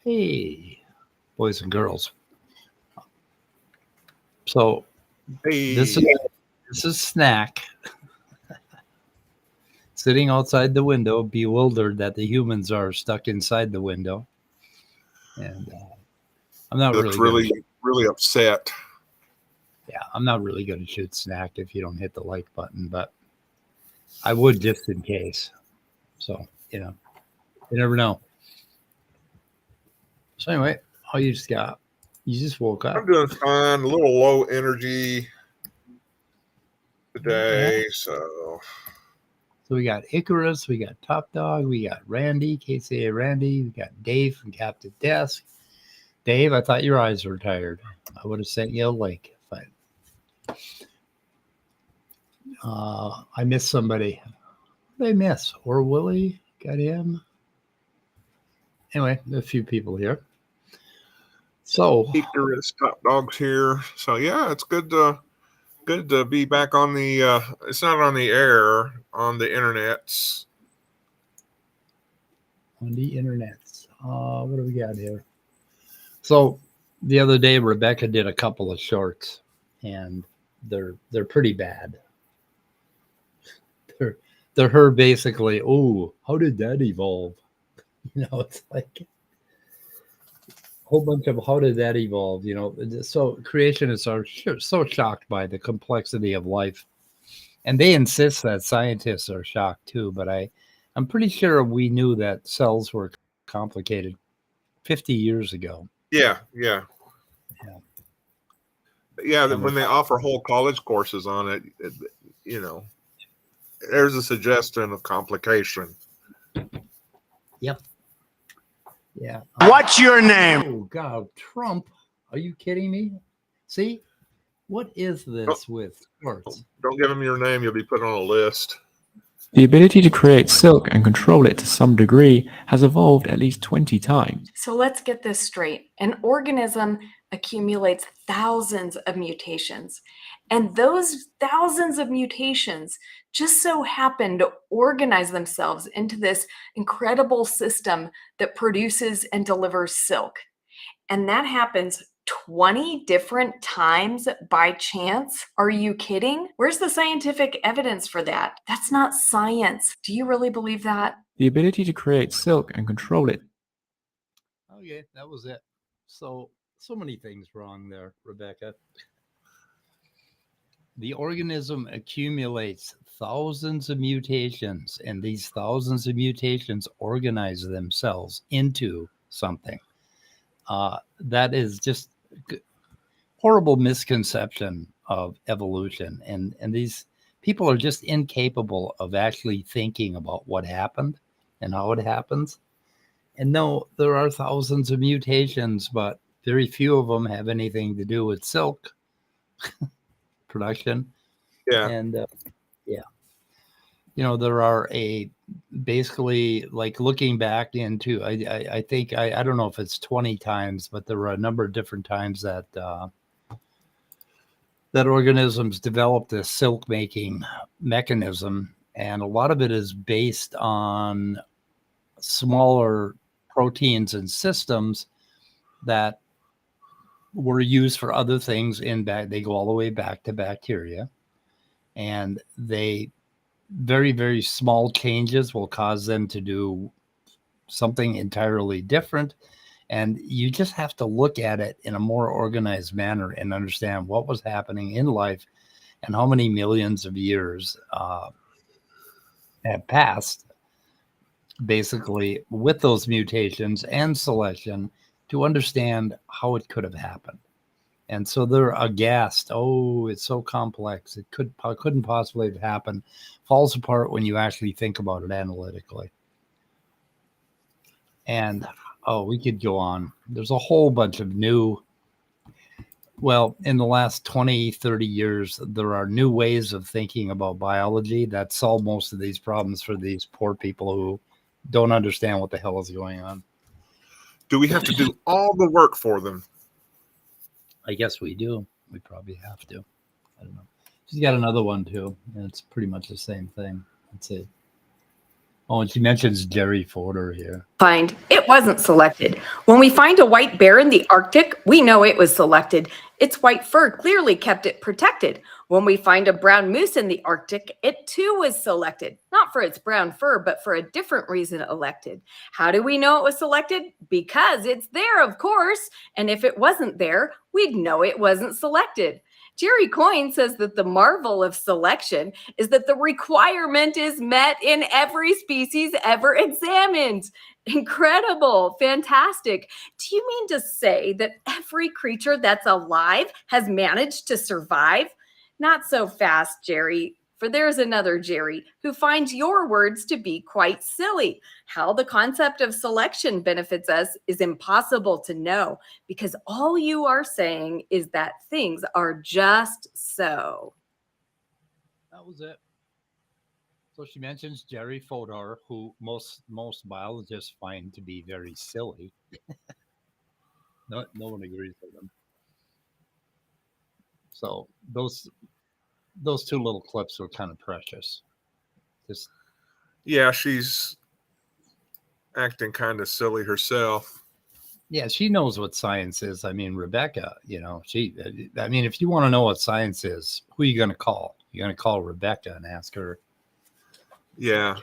Hey, boys and girls. So Hey. this is Snack sitting outside the window, bewildered that the humans are stuck inside the window, and I'm not really upset. Yeah, I'm not really going to shoot Snack if you don't hit the like button, but I would just in case. So you never know. So anyway, all you just got. You just woke up. I'm doing fine. A little low energy today, so we got Icarus, we got Top Dog, we got Randy, KCA Randy, we got Dave from Captive Desk. Dave, I thought your eyes were tired. I would have sent you a link, but I missed somebody. What did I miss? Or Willie? Got him. Anyway, a few people here. So Icarus, Top Dog's here. So yeah, it's good to be back on the it's not on the air, on the internets. On the internets. What do we got here? So the other day Rebekah did a couple of shorts, and they're pretty bad. They're her basically, oh, how did that evolve? It's like a whole bunch of how did that evolve? So creationists are so shocked by the complexity of life. And they insist that scientists are shocked too, but I'm pretty sure we knew that cells were complicated 50 years ago. Yeah. When they offer whole college courses on it, there's a suggestion of complication. Yep. Yeah. What's your name? Oh God, Trump! Are you kidding me? See, what is this with sports? Don't give him your name; you'll be put on a list. The ability to create silk and control it to some degree has evolved at least 20 times. So let's get this straight. An organism accumulates thousands of mutations, and those thousands of mutations just so happen to organize themselves into this incredible system that produces and delivers silk. And that happens 20 different times by chance? Are you kidding? Where's the scientific evidence for that? That's not science. Do you really believe that? The ability to create silk and control it. Okay, that was it. So many things wrong there, Rebekah. The organism accumulates thousands of mutations, and these thousands of mutations organize themselves into something. That is just horrible misconception of evolution. And these people are just incapable of actually thinking about what happened and how it happens. And no, there are thousands of mutations, but very few of them have anything to do with silk production. Yeah. And there are basically like looking back into, I think, I don't know if it's 20 times, but there were a number of different times that organisms developed this silk making mechanism. And a lot of it is based on smaller proteins and systems that were used for other things they go all the way back to bacteria, and very, very small changes will cause them to do something entirely different. And you just have to look at it in a more organized manner and understand what was happening in life and how many millions of years have passed basically with those mutations and selection to understand how it could have happened. And so they're aghast. Oh, it's so complex. It couldn't possibly have happened. Falls apart when you actually think about it analytically. And we could go on. There's a whole bunch of new, well, in the last 20, 30 years, there are new ways of thinking about biology that solve most of these problems for these poor people who don't understand what the hell is going on. Do we have to do all the work for them? I guess we do. We probably have to. I don't know. She's got another one too, and it's pretty much the same thing. Let's see. Oh, and she mentions Jerry Fodor here. Find it wasn't selected. When we find a white bear in the Arctic, we know it was selected. Its white fur clearly kept it protected. When we find a brown moose in the Arctic, it too was selected. Not for its brown fur, but for a different reason elected. How do we know it was selected? Because it's there, of course. And if it wasn't there, we'd know it wasn't selected. Jerry Coyne says that the marvel of selection is that the requirement is met in every species ever examined. Incredible, fantastic. Do you mean to say that every creature that's alive has managed to survive? Not so fast, Jerry. For there's another Jerry who finds your words to be quite silly. How the concept of selection benefits us is impossible to know, because all you are saying is that things are just so. That was it. So she mentions Jerry Fodor, who most biologists find to be very silly. No one agrees with him. So those two little clips were kind of precious. Yeah, she's acting kind of silly herself. Yeah, she knows what science is. I mean, Rebekah, if you want to know what science is, who are you going to call? You're going to call Rebekah and ask her. Yeah.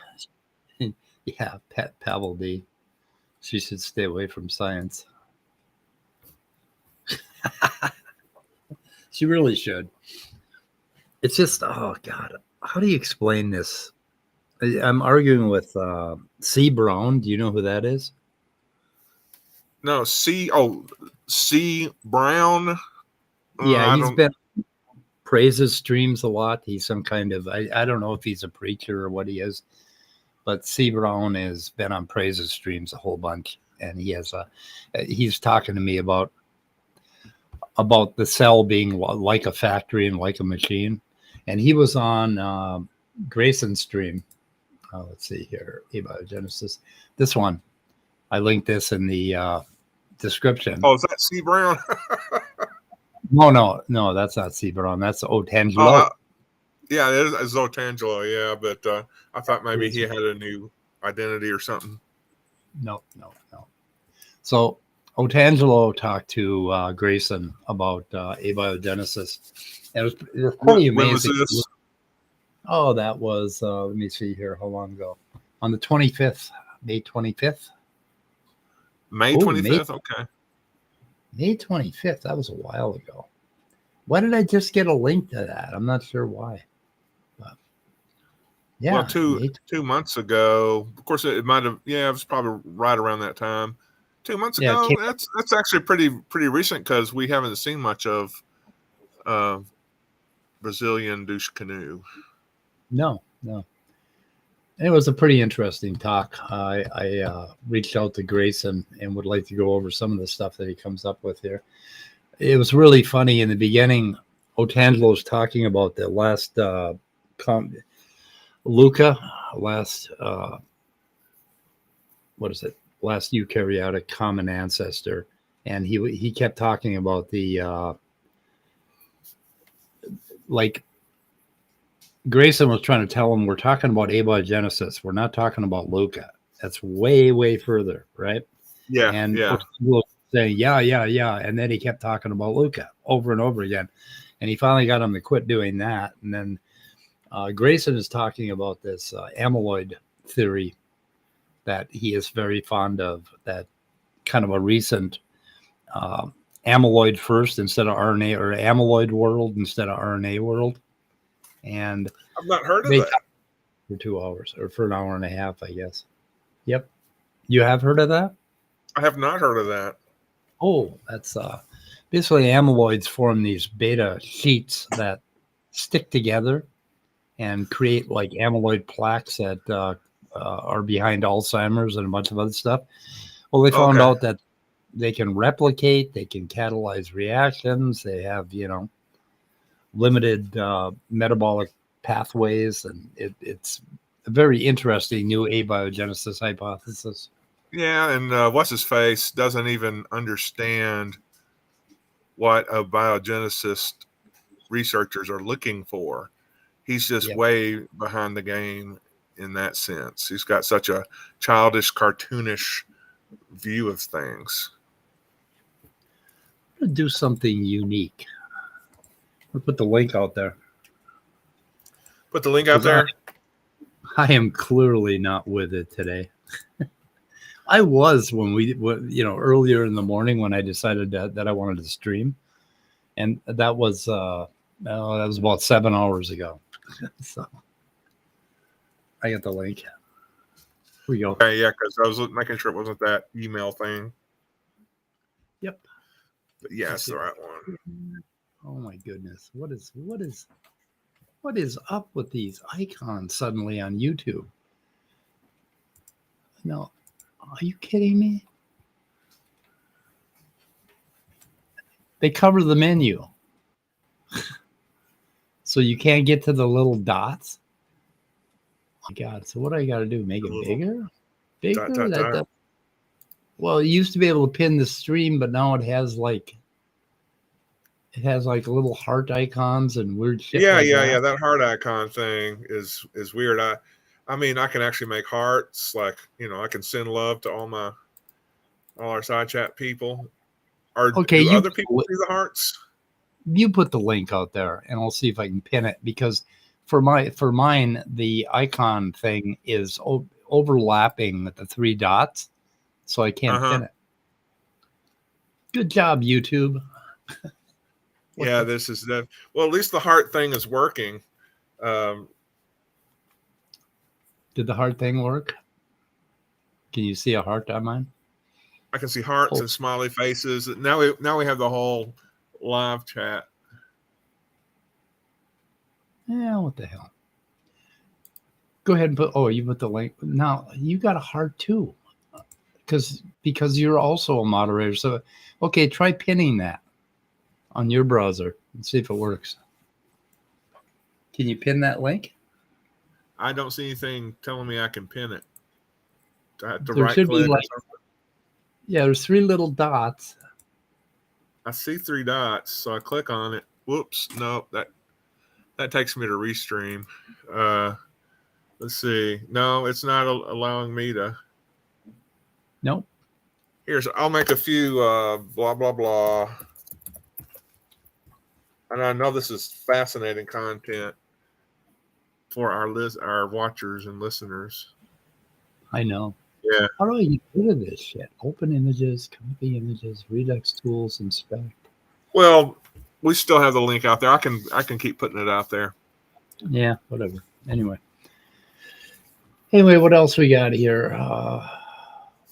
Yeah, Pavel D. She should stay away from science. She really should. It's just, oh God, how do you explain this? I'm arguing with C. Brown. Do you know who that is? No, C. Brown. Yeah, he's been praises streams a lot. He's some kind of, I don't know if he's a preacher or what he is, but C. Brown has been on praises streams a whole bunch, and he's talking to me about the cell being like a factory and like a machine. And he was on Grayson's stream. Let's see here, Abiogenesis. This one, I linked this in the description. Oh, is that C. Brown? No, that's not C. Brown. That's Otangelo. Yeah, it is Otangelo. Yeah, but I thought maybe he had a new identity or something. No. So Otangelo talked to Grayson about abiogenesis. And it was pretty amazing. When was this? Oh, that was, let me see here, how long ago? On the 25th, May 25th. May 25th, okay. May 25th, that was a while ago. Why did I just get a link to that? I'm not sure why. But, yeah. Well, 2 months ago, of course, it might have, it was probably right around that time. 2 months ago, that's actually pretty recent, because we haven't seen much of Brazilian douche canoe. No. It was a pretty interesting talk. I reached out to Grayson and would like to go over some of the stuff that he comes up with here. It was really funny in the beginning. Otangelo was talking about the last last eukaryotic common ancestor, and he kept talking about the Grayson was trying to tell him, we're talking about abiogenesis. We're not talking about Luca. That's way, way further, right? Yeah. And yeah. saying, yeah. And then he kept talking about Luca over and over again. And he finally got him to quit doing that. And then Grayson is talking about this amyloid theory that he is very fond of, that kind of a recent amyloid first instead of RNA, or amyloid world instead of RNA world. And I've not heard of that. For 2 hours, or for an hour and a half, I guess. Yep. You have heard of that? I have not heard of that. Oh, that's basically amyloids form these beta sheets that stick together and create like amyloid plaques that are behind Alzheimer's and a bunch of other stuff. Well, they found out that they can replicate, they can catalyze reactions, they have, limited metabolic pathways, and it's a very interesting new abiogenesis hypothesis. Yeah, and what's his face doesn't even understand what abiogenesis researchers are looking for. He's just way behind the game in that sense. He's got such a childish, cartoonish view of things. I'm gonna do something unique. We'll put the link out there. Put the link out there. I am clearly not with it today. I was when earlier in the morning when I decided that I wanted to stream, and that was about 7 hours ago. So I got the link. Here we go. Okay, yeah, because I was making sure it wasn't that email thing. Yep. But yeah, it's the right one. Oh my goodness! What is up with these icons suddenly on YouTube? No, are you kidding me? They cover the menu. So you can't get to the little dots? Oh my God. So what do I got to do? Make it bigger? Bigger? Well, it used to be able to pin the stream, but now it has like little heart icons and weird shit. Yeah. That heart icon thing is weird. I mean, I can actually make hearts. Like, I can send love to all our side chat people. Or do other people see the hearts? You put the link out there, and I'll see if I can pin it, because for mine, the icon thing is overlapping the 3 dots, so I can't pin it. Good job, YouTube. Yeah, this is that. Well, at least the heart thing is working. Did the heart thing work? Can you see a heart on mine? I can see hearts and smiley faces. Now we have the whole live chat. Yeah, what the hell? Go ahead and you put the link. Now you got a heart too, because you're also a moderator. So, okay, try pinning that on your browser and see if it works. Can you pin that link? I don't see anything telling me I can pin it. I have to There right should click. be there's 3 little dots. I see 3 dots, so I click on it. Whoops, no, that takes me to restream. Let's see. No, it's not allowing me to. Nope. I'll make a few blah blah blah. And I know this is fascinating content for our watchers and listeners. I know. Yeah. How do I get rid of this shit? Open images, copy images, Redux tools, inspect. Well, we still have the link out there. I can keep putting it out there. Yeah, whatever. Anyway, what else we got here?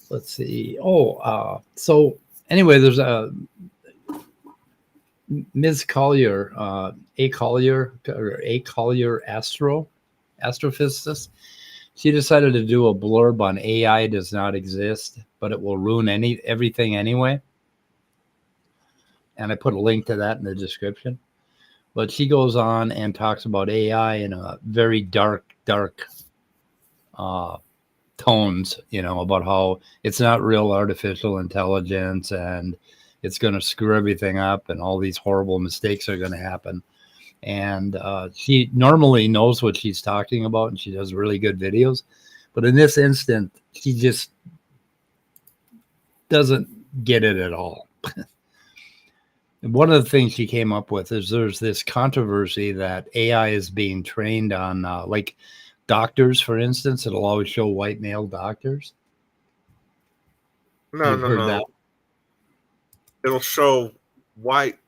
Let's see. So anyway, there's a Ms. Collier, A. Collier astrophysicist. She decided to do a blurb on AI does not exist, but it will ruin everything anyway. And I put a link to that in the description. But she goes on and talks about AI in a very dark tones, about how it's not real artificial intelligence and it's going to screw everything up and all these horrible mistakes are going to happen. And she normally knows what she's talking about, and she does really good videos. But in this instant, she just doesn't get it at all. And one of the things she came up with is there's this controversy that AI is being trained on, like doctors, for instance. It'll always show white male doctors. No. That? It'll show white.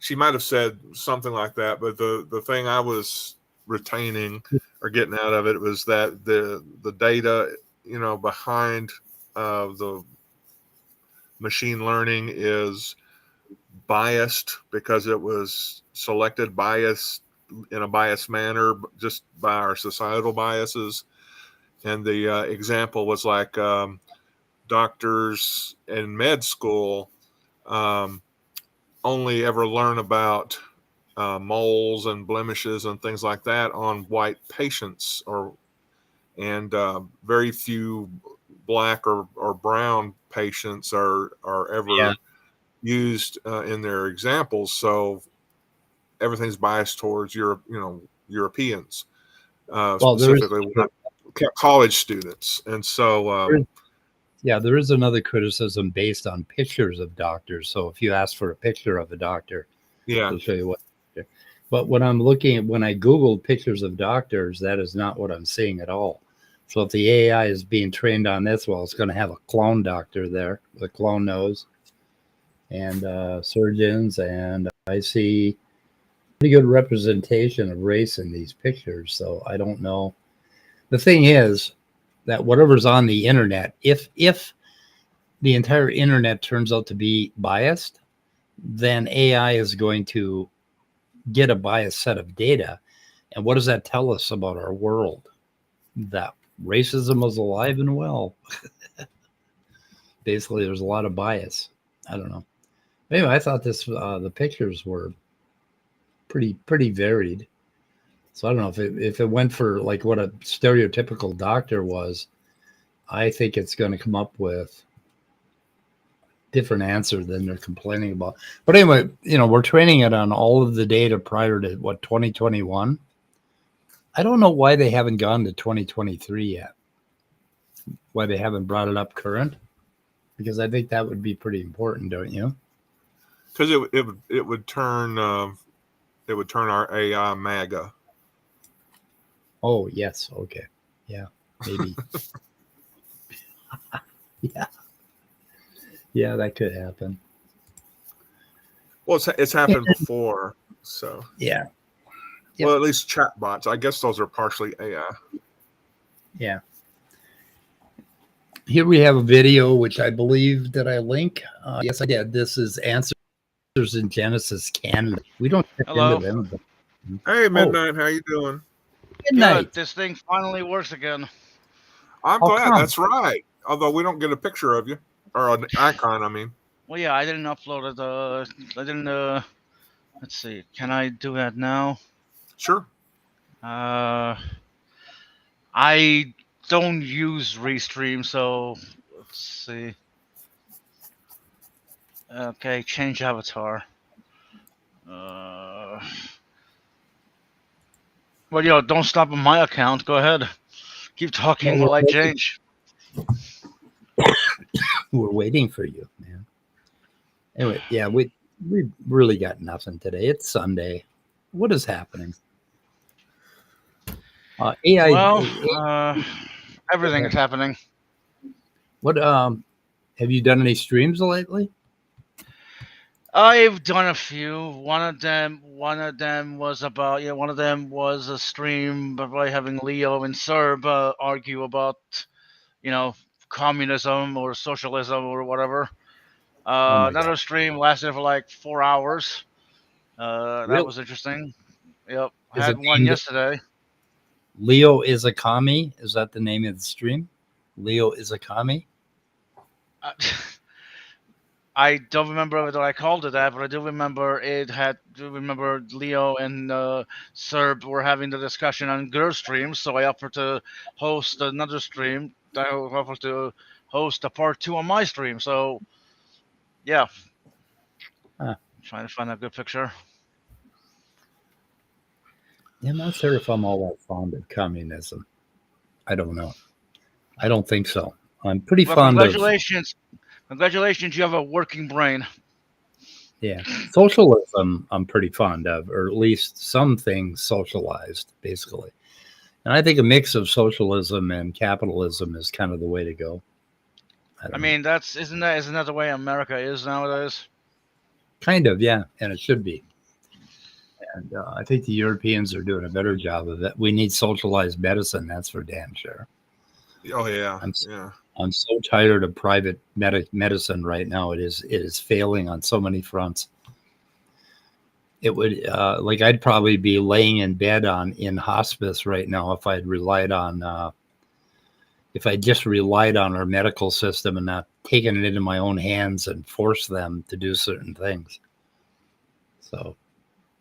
She might have said something like that, but the thing I was retaining or getting out of it was that the data, behind the machine learning is biased because it was selected biased in a biased manner just by our societal biases. And the example was like doctors in med school only ever learn about moles and blemishes and things like that on white patients, and very few black or brown patients are ever used in their examples. So everything's biased towards Europeans, specifically college students. And so there is another criticism based on pictures of doctors. So if you ask for a picture of a doctor, they'll show you what. But when I Googled pictures of doctors, that is not what I'm seeing at all. So if the AI is being trained on this, well, it's going to have a clone doctor there with a clone nose and surgeons. And I see pretty good representation of race in these pictures. So I don't know. The thing is that whatever's on the internet, if the entire internet turns out to be biased, then AI is going to get a biased set of data. And what does that tell us about our world? That racism is alive and well. Basically, there's a lot of bias. I don't know. Anyway, I thought the pictures were pretty varied. So I don't know if it went for like what a stereotypical doctor was. I think it's going to come up with different answer than they're complaining about. But anyway, we're training it on all of the data prior to 2021. I don't know why they haven't gone to 2023 yet. Why they haven't brought it up current? Because I think that would be pretty important, don't you? Because it would turn our AI MAGA. Oh yes, okay, yeah, maybe. Yeah, that could happen. Well, it's happened before, so yeah. Well, at least chatbots. I guess those are partially AI. Yeah. Here we have a video, which I believe that I link. Yes, I did. This is Answers in Genesis Canada. We don't check into them. But... Hey, Midnight, how you doing? Midnight. Good. This thing finally works again. I'm glad. That's right. Although we don't get a picture of you or an icon. I mean. Well, yeah, I didn't upload it. I didn't. Let's see. Can I do that now? Sure. I don't use Restream, so let's see. Okay, change avatar. Well, don't stop on my account. Go ahead. Keep talking while I change. We're waiting for you, man. Anyway, yeah, we really got nothing today. It's Sunday. What is happening? AI. Well, everything is happening. What have you done any streams lately? I've done a few. One of them was about one of them was a stream by having Leo and Serb argue about communism or socialism or whatever. Another stream lasted for like 4 hours. That was interesting. Yep, I had one yesterday. Leo is a commie. Is that the name of the stream? Leo is a commie. I don't remember whether I called it that, but I do remember Leo and Serb were having the discussion on girl streams, so I offered to host another stream. I offered to host a part 2 on my stream. So, yeah. Trying to find a good picture. Yeah, I'm not sure if I'm all that fond of communism. I don't know. I don't think so. I'm pretty fond congratulations. Congratulations, you have a working brain. Yeah. Socialism I'm pretty fond of, or at least some things socialized, basically. And I think a mix of socialism and capitalism is kind of the way to go. I mean, isn't that the way America is nowadays? Kind of, yeah, and it should be. And I think the Europeans are doing a better job of it. We need socialized medicine, that's for damn sure. Oh yeah, I'm so tired of private medicine right now. It is failing on so many fronts. It would like I'd probably be laying in bed in hospice right now if I'd relied on if I just relied on our medical system and not taken it into my own hands and forced them to do certain things. So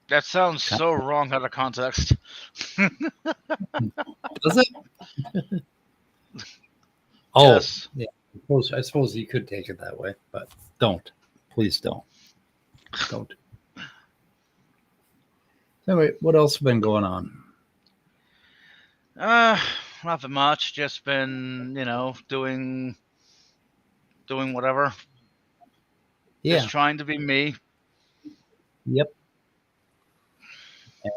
That sounds so wrong out of context. does it? Oh, Yes. yeah. I suppose you could take it that way, but don't. Please don't. Don't. Anyway, what else has been going on? Nothing much. Just been, doing whatever. Yeah. Just trying to be me. Yep.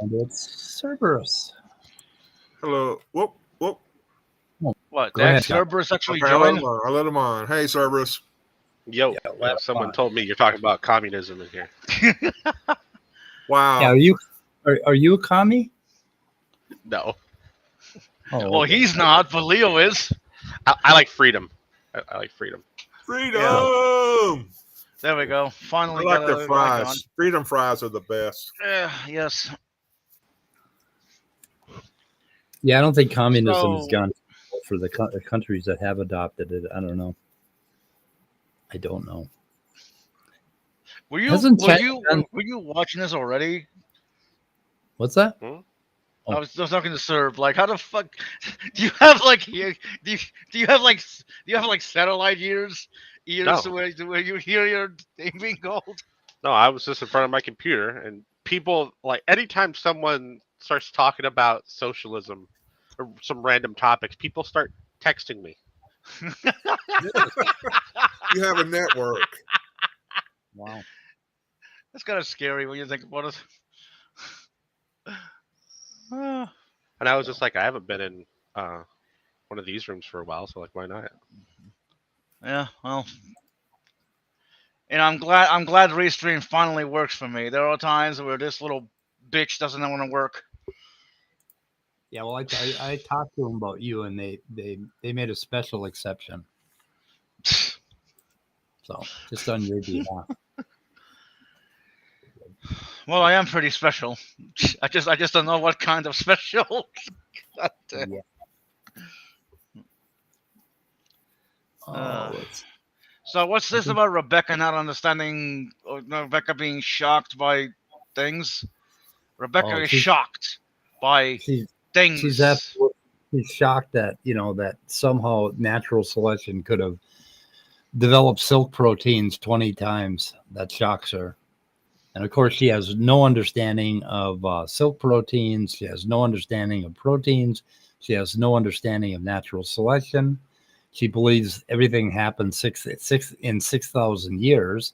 And it's Cerberus. Hello. Whoop, whoop. What? Go ahead, Cerberus actually Okay, joined? I let him on. Hey, Cerberus. Yo, well, someone fine. told me you're talking about communism in here. Wow. Yeah, are you a commie? No, Oh, Well, okay. he's not, but Leo is. I like freedom. I like freedom. Freedom. There we go. I Finally like got their a fries. icon. Freedom fries are the best. Yes. Yeah, I don't think communism has So- gone for the countries that have adopted it. I don't know. I don't know. Were you Hasn't were China you done- were you watching this already? What's that? I was talking to Serb. Like, how the fuck do you have like do you have like satellite ears No. where you hear your thing being called? No, I was just in front of my computer, and people like anytime someone starts talking about socialism or some random topics, people start texting me. You have a network. Wow. That's kind of scary when you think about it. And I was just like, I haven't been in one of these rooms for a while, so like, why not? Yeah, well, I'm glad Restream finally works for me. There are times where this little bitch doesn't want to work. Yeah, well, I talked to them about you, and they made a special exception. So just on your behalf. Well, I am pretty special. I just don't know what kind of special. God damn. Yeah. Uh, Let's- So what's this about Rebekah not understanding, or Rebekah being shocked by things? Rebekah is she's- shocked by things. She's shocked that that somehow natural selection could have developed silk proteins 20 times. That shocks her. And of course, she has no understanding of silk proteins. She has no understanding of proteins. She has no understanding of natural selection. She believes everything happened 6,000 years.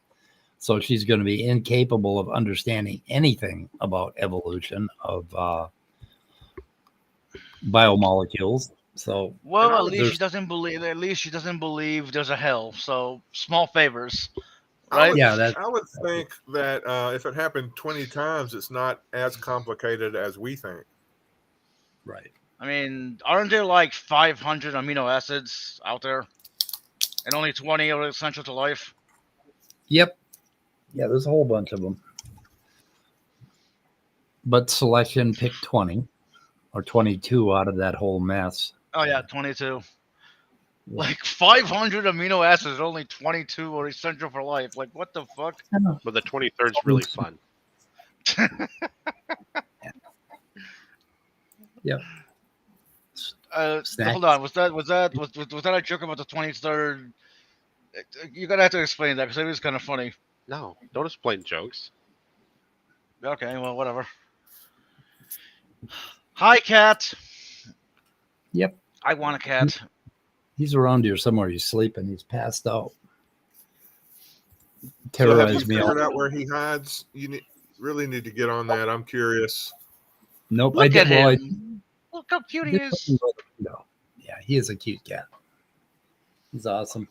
So she's going to be incapable of understanding anything about evolution of biomolecules. So Well, at least she doesn't believe. At least she doesn't believe there's a hell. So small favors, right? I would think that if it happened 20 times, it's not as complicated as we think. right. I mean, aren't there like 500 amino acids out there, and only 20 are essential to life? Yep. Yeah, there's a whole bunch of them. But selection picked 20 or 22 out of that whole mess. Oh yeah, 22. Like 500 amino acids, only 22 are essential for life. Like, what the fuck? But the 23rd is really fun. Yep. Hold on. Was that a joke about the 23rd? You're gonna have to explain that because it was kind of funny. No, don't explain jokes. Okay, well, whatever. Hi, cat. Yep. I want a cat. He's around here somewhere. He's sleeping. He's passed out. So have you Terrorized me. figured out where he hides? You really need to get on that. I'm curious. Nope. Look I did. at Well, him. Look how cute he is. No. Yeah, he is a cute cat. He's awesome.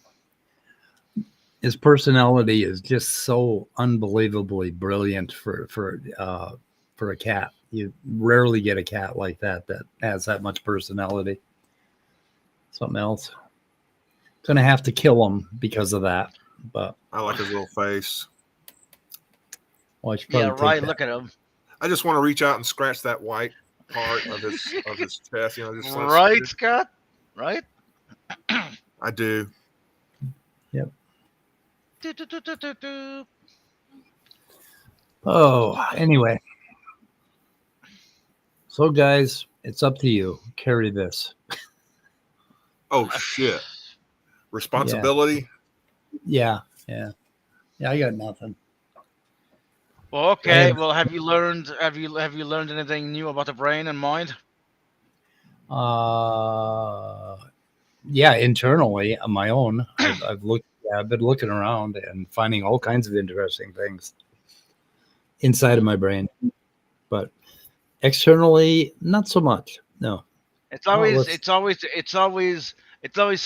His personality is just so unbelievably brilliant for a cat. You rarely get a cat like that has that much personality. Something else. Gonna have to kill him because of that. But I like his little face. well, I should Yeah, probably right. take that. Look at him. I just want to reach out and scratch that white part of his chest. You know, just Right, Scott? Right? I do. Yep. Do, do, do, do, do, do. Oh, anyway. So, guys, it's up to you. Carry this. Oh shit! Responsibility. Yeah. I got nothing. Well, okay. And- Well, have you learned anything new about the brain and mind? Yeah, internally on my own, I've looked. Yeah, I've been looking around and finding all kinds of interesting things inside of my brain, but externally, not so much. No. It's always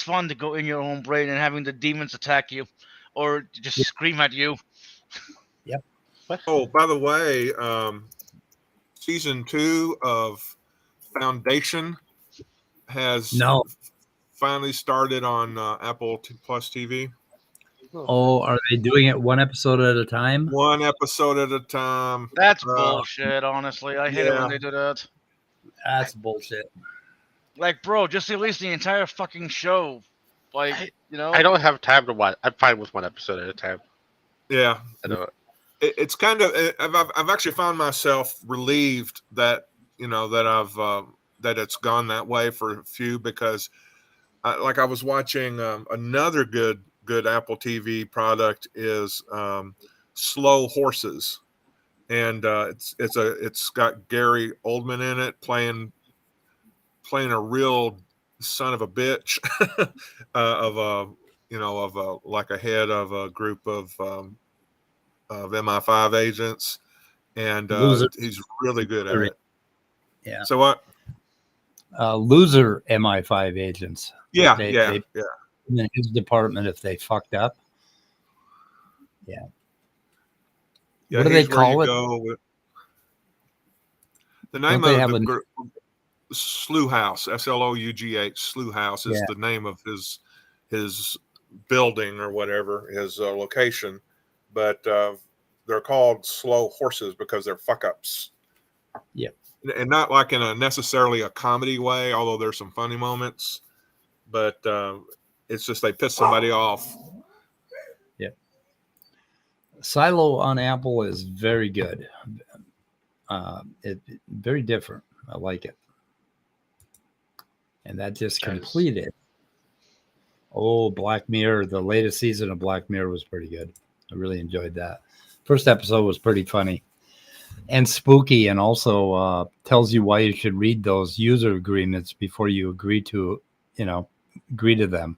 fun to go in your own brain and having the demons attack you, or just scream at you. Yep. Oh, by the way, season 2 of Foundation has finally started on Apple Plus TV. Oh, are they doing it one episode at a time? One episode at a time. That's bullshit, honestly. I hate it when they do that. That's bullshit. Like, bro, just release the entire fucking show. Like, you know. I don't have time to watch. I'm fine with one episode at a time. Yeah. I know. It's kind of. I've actually found myself relieved that that it's gone that way for a few, because I was watching another good Apple TV product is Slow Horses, and it's got Gary Oldman in it playing a real son of a bitch like a head of a group of MI5 agents, and he's really good at it. Yeah. So what? Loser MI5 agents. Yeah. In his department, if they fucked up. Yeah. What do they call it? The name of the group, Slew House, SLOUGH, Slew House is the name of his building or whatever, his location. But they're called Slow Horses because they're fuck ups. Yep. And not like in a necessarily a comedy way, although there's some funny moments. But it's just they piss somebody off. Yep. Silo on Apple is very good. Very different. I like it. And that just completed. Oh, Black Mirror. The latest season of Black Mirror was pretty good. I really enjoyed that. First episode was pretty funny and spooky, and also tells you why you should read those user agreements before you agree to them.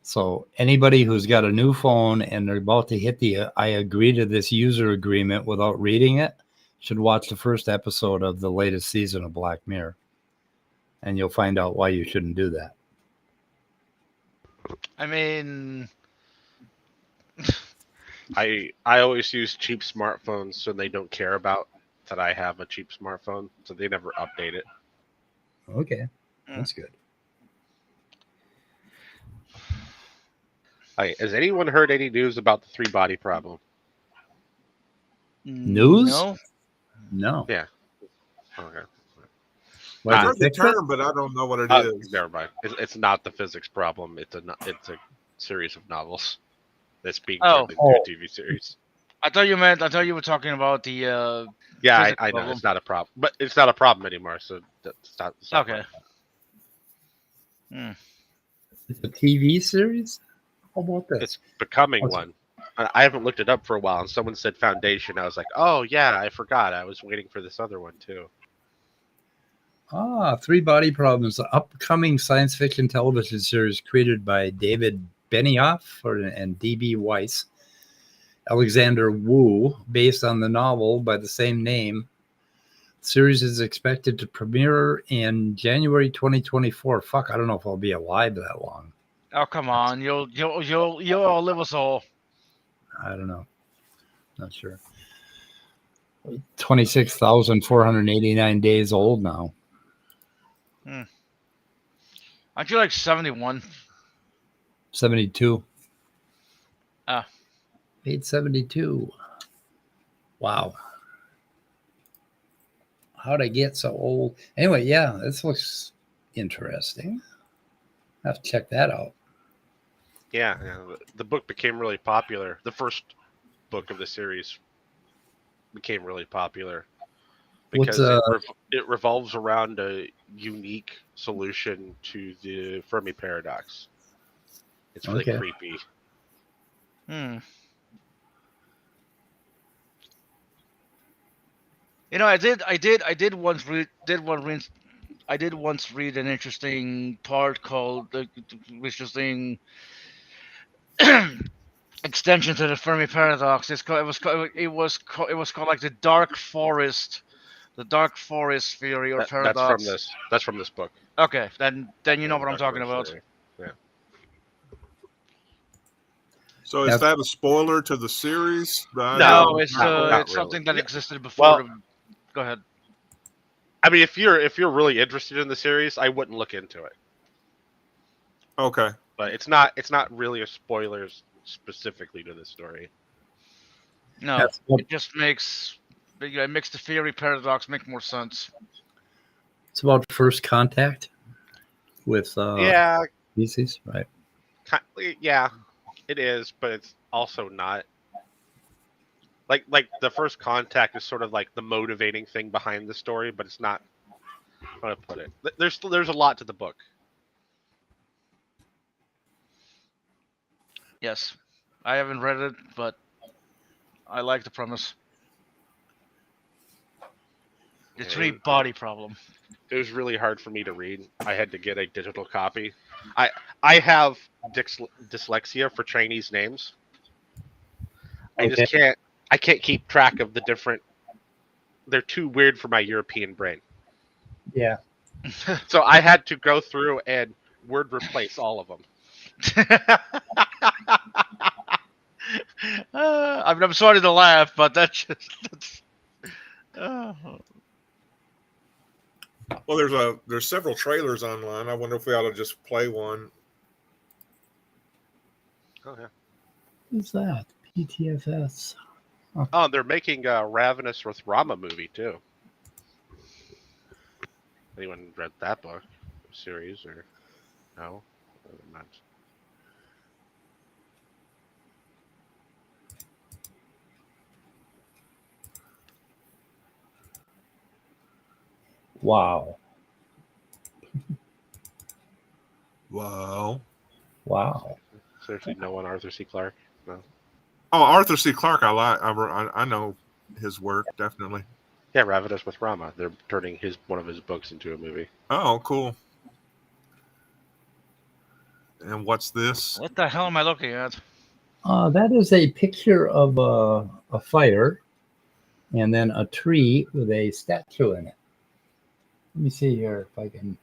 So anybody who's got a new phone and they're about to hit the I agree to this user agreement without reading it should watch the first episode of the latest season of Black Mirror, and you'll find out why you shouldn't do that. I mean, I always use cheap smartphones, so they don't care about that I have a cheap smartphone, so they never update it. Okay, that's good. Has anyone heard any news about the 3-body problem? News? No. Yeah. Okay. I've heard the term, but I don't know what it is. Never mind. It's not the physics problem. It's a series of novels that's being turned into a TV series. I thought you were talking about the. Yeah, I know it's not a problem, but it's not a problem anymore. So that's not okay. It's a TV series. How about that? It's becoming one. I haven't looked it up for a while, and someone said Foundation. I was like, oh yeah, I forgot. I was waiting for this other one too. 3-Body Problems, the upcoming science fiction television series created by David Benioff and D.B. Weiss, Alexander Wu, based on the novel by the same name. The series is expected to premiere in January 2024. Fuck, I don't know if I'll be alive that long. Oh come on, you'll outlive us all. I don't know. Not sure. 26,489 days old now. Aren't you like 71? 72. Ah. 872. Wow. How'd I get so old? Anyway, yeah, this looks interesting. I have to check that out. Yeah, the book became really popular. The first book of the series became really popular because it revolves around a unique solution to the Fermi paradox. It's really creepy. You know, I did once read an interesting part called the interesting extension to the Fermi paradox. It was called like the dark forest theory or paradox. That's from this book. Okay, then you know what I'm talking about. Theory. Yeah. So is that a spoiler to the series? No, it's really. something that existed before. Well, go ahead. I mean, if you're really interested in the series, I wouldn't look into it. Okay. But it's not really a spoiler specifically to the story. No, it just makes the Fermi paradox make more sense. It's about first contact with species, right? Yeah, it is, but it's also not. Like the first contact is sort of like the motivating thing behind the story, but it's not. How to put it? There's a lot to the book. Yes, I haven't read it, but I like the premise. The three-body problem. It was really hard for me to read. I had to get a digital copy. I have dyslexia for Chinese names. I just can't. I can't keep track of the different. They're too weird for my European brain. Yeah. So I had to go through and word replace all of them. I mean, I'm sorry to laugh, but that's. Well, there's several trailers online. I wonder if we ought to just play one. Oh yeah. What's that? PTFS. Oh, they're making a Ravenous with Rama movie too. Anyone read that book series or no? Not. Wow. Wow. Seriously, no one Arthur C. Clarke? No. Oh, Arthur C. Clarke, I know his work, definitely. Yeah, Ravenous with Rama. They're turning one of his books into a movie. Oh, cool. And what's this? What the hell am I looking at? That is a picture of a fire and then a tree with a statue in it. Let me see here if I can.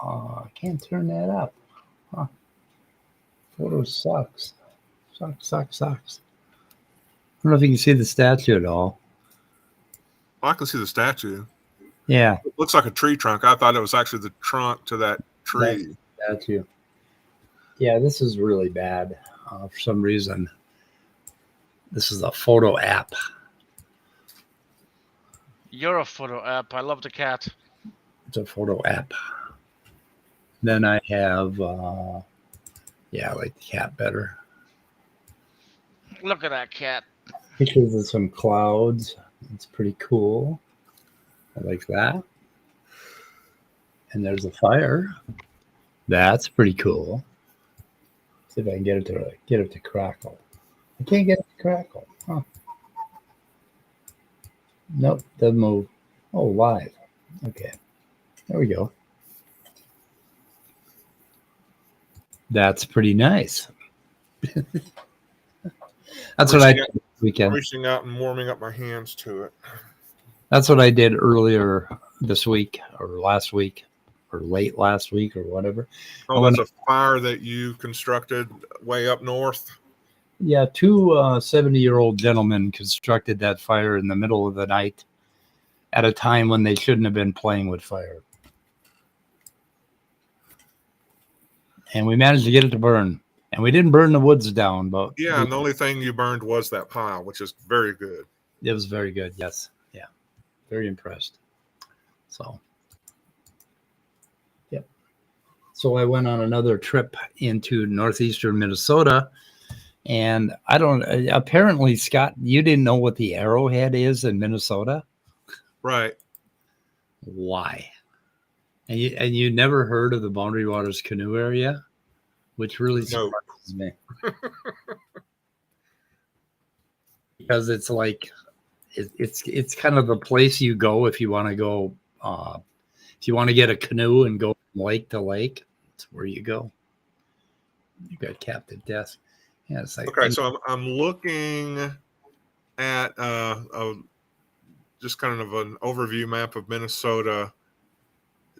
I can't turn that up. Huh. Photo sucks. Sucks. I don't know if you can see the statue at all. I can see the statue. Yeah. It looks like a tree trunk. I thought it was actually the trunk to that tree. Statue. Yeah, this is really bad. For some reason, this is a photo app. You're a photo app. I love the cat. It's a photo app. Then I have, I like the cat better. Look at that cat. Pictures of some clouds. It's pretty cool. I like that. And there's a fire. That's pretty cool. See if I can get it to crackle. I can't get it to crackle. Huh. Nope, doesn't move. Oh, live. Okay. There we go. That's pretty nice. That's what I did this weekend. Reaching out and warming up my hands to it. That's what I did earlier this week or last week or late last week or whatever. Oh, that's a fire that you constructed way up north? Yeah, two 70-year-old gentlemen constructed that fire in the middle of the night at a time when they shouldn't have been playing with fire. and we managed to get it to burn. And we didn't burn the woods down, but Yeah, and the only thing you burned was that pile, which is very good. it was very good. Yes. Yeah. Very impressed. So, yep. So I went on another trip into northeastern Minnesota, and apparently, Scott, you didn't know what the Arrowhead is in Minnesota? Right. Why? And you never heard of the Boundary Waters canoe area, which really surprises me. Because it's like it's kind of the place you go if you want to go if you want to get a canoe and go from lake to lake. It's where you go. You got captive desk. Yeah, it's like okay. So I'm looking at just kind of an overview map of Minnesota.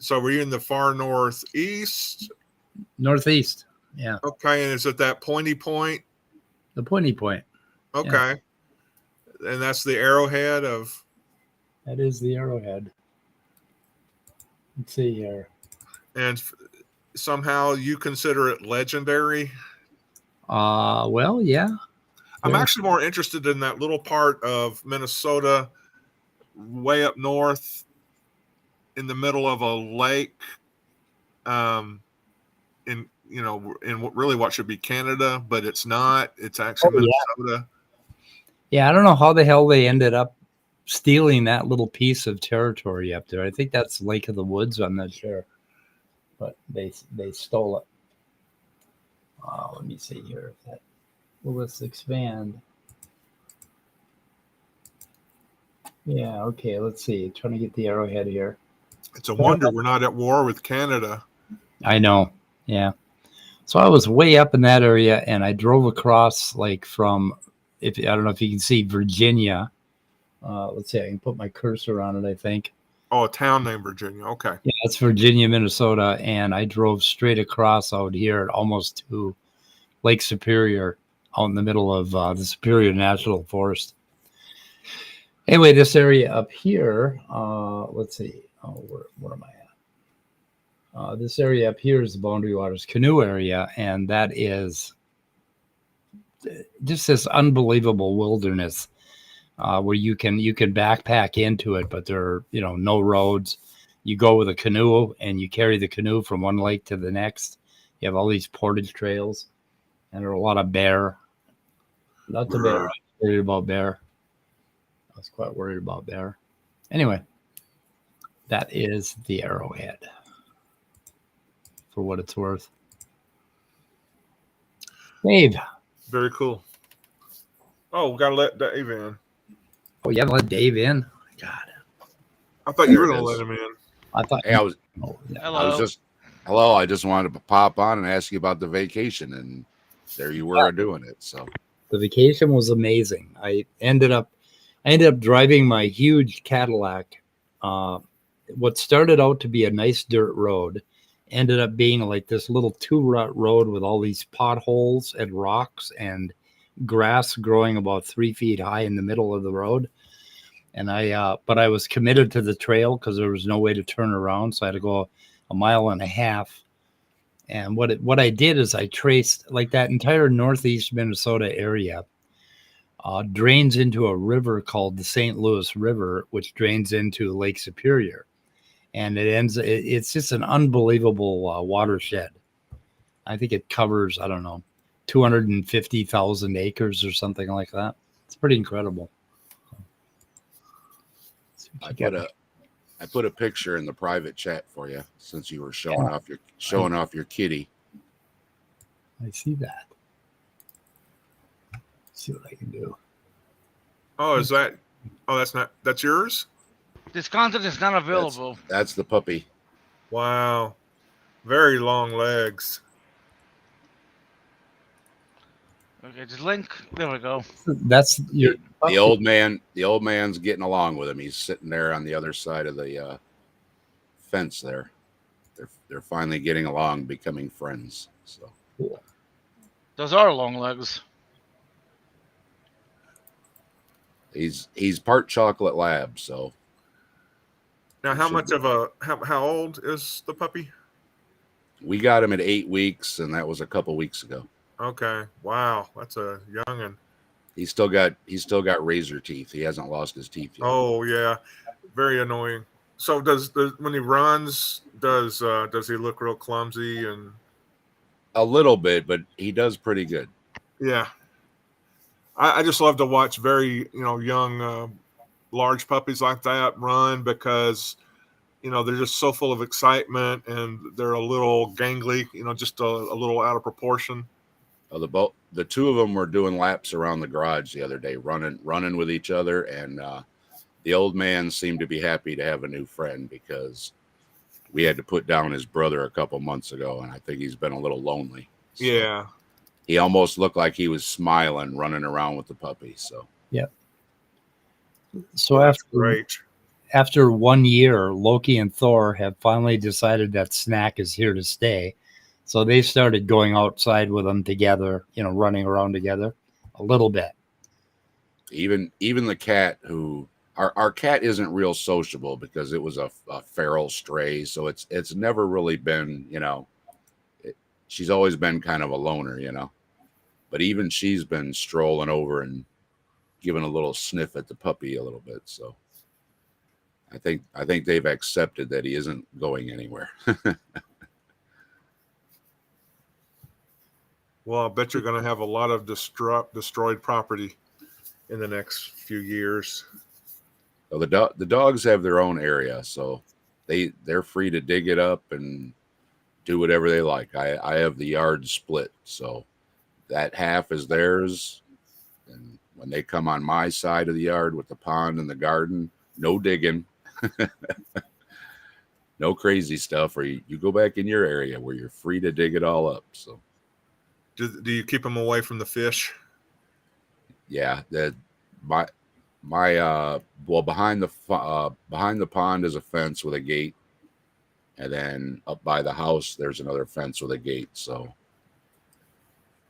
So were you in the far northeast? Northeast. Yeah. Okay, and is it that pointy point? The pointy point. Okay. Yeah. And that's the Arrowhead of. That is the Arrowhead. Let's see here. And somehow you consider it legendary? Well, yeah. I'm actually more interested in that little part of Minnesota way up north in the middle of a lake in really what should be Canada, but it's not. It's actually Minnesota. Yeah, I don't know how the hell they ended up stealing that little piece of territory up there. I think that's Lake of the Woods. I'm not sure, but they stole it. Let me see here. Well, let's expand. Yeah. Okay. Let's see. Trying to get the Arrowhead here. It's a wonder we're not at war with Canada. I know. Yeah. So I was way up in that area, and I drove across from. I don't know if you can see Virginia. Let's see, I can put my cursor on it, I think. Oh, a town named Virginia. Okay. Yeah, it's Virginia, Minnesota. And I drove straight across out here almost to Lake Superior out in the middle of the Superior National Forest. Anyway, this area up here, let's see. Oh, where am I at? This area up here is the Boundary Waters canoe area. And that is just this unbelievable wilderness where you can backpack into it, but there are no roads. You go with a canoe and you carry the canoe from one lake to the next. You have all these portage trails, and there are a lot of bear. Not the bear. I was worried about bear. I was quite worried about bear. Anyway, that is the Arrowhead for what it's worth. Dave. Very cool. Oh, we got to let Dave in. Oh, you haven't let Dave in? God. I thought you were going to let him in. I thought. Hey, Hello. I just wanted to pop on and ask you about the vacation, and there you were doing it. So the vacation was amazing. I ended up driving my huge Cadillac. What started out to be a nice dirt road ended up being like this little 2-rut road with all these potholes and rocks and grass growing about 3 feet high in the middle of the road. And but I was committed to the trail because there was no way to turn around. So I had to go a mile and a half. And what I did is I traced like that entire northeast Minnesota area drains into a river called the St. Louis River, which drains into Lake Superior. And it's just an unbelievable watershed. I think it covers, I don't know, 250,000 acres or something like that. It's pretty incredible. I put a picture in the private chat for you since you were showing off your kitty. I see that. Let's see what I can do. Oh, that's yours? This content is not available. That's the puppy. Wow. Very long legs. Okay, just link. There we go. That's your the old man. The old man's getting along with him. He's sitting there on the other side of the fence there. They're finally getting along, becoming friends. So cool. Those are long legs. He's part chocolate lab, so. Now, how old is the puppy? We got him at 8 weeks, and that was a couple weeks ago. Okay. Wow. That's a youngin'. He's still got razor teeth. He hasn't lost his teeth yet. Oh yeah. Very annoying. So when he runs, does he look real clumsy and A little bit, but he does pretty good. yeah. I just love to watch very, young large puppies like that run because they're just so full of excitement and they're a little gangly, just a little out of proportion. Oh, the two of them were doing laps around the garage the other day, running with each other, and the old man seemed to be happy to have a new friend because we had to put down his brother a couple months ago, and I think he's been a little lonely. So Yeah. he almost looked like he was smiling, running around with the puppy. So Yep. So Great. after 1 year, Loki and Thor have finally decided that Snack is here to stay. So they started going outside with them together, running around together a little bit. even the cat, who our cat isn't real sociable because it was a feral stray, so it's never really been, she's always been kind of a loner, but even she's been strolling over and giving a little sniff at the puppy a little bit. So I think they've accepted that he isn't going anywhere. Well, I bet you're going to have a lot of destroyed property in the next few years. So the dogs have their own area, so they're free to dig it up and do whatever they like. I have the yard split, so that half is theirs, and when they come on my side of the yard with the pond and the garden, no digging, no crazy stuff, or you go back in your area where you're free to dig it all up. So do you keep them away from the fish? yeah, well, behind the pond is a fence with a gate, and then up by the house there's another fence with a gate, so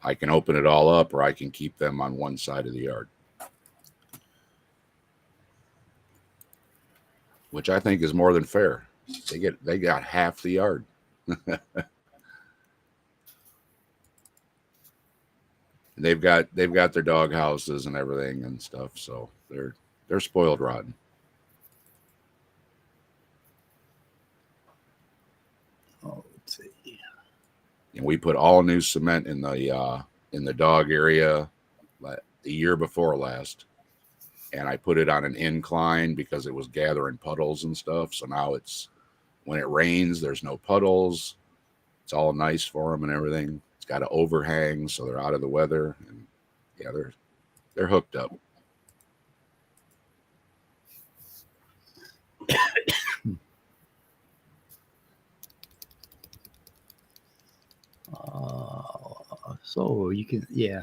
I can open it all up or I can keep them on one side of the yard, which I think is more than fair. They got half the yard. They've got their dog houses and everything and stuff, so they're spoiled rotten. Oh, let's see. And we put all new cement in the dog area the year before last, and I put it on an incline because it was gathering puddles and stuff. So now when it rains, there's no puddles. It's all nice for them and everything. It's got an overhang, so they're out of the weather, and yeah, they're hooked up. So you can, yeah.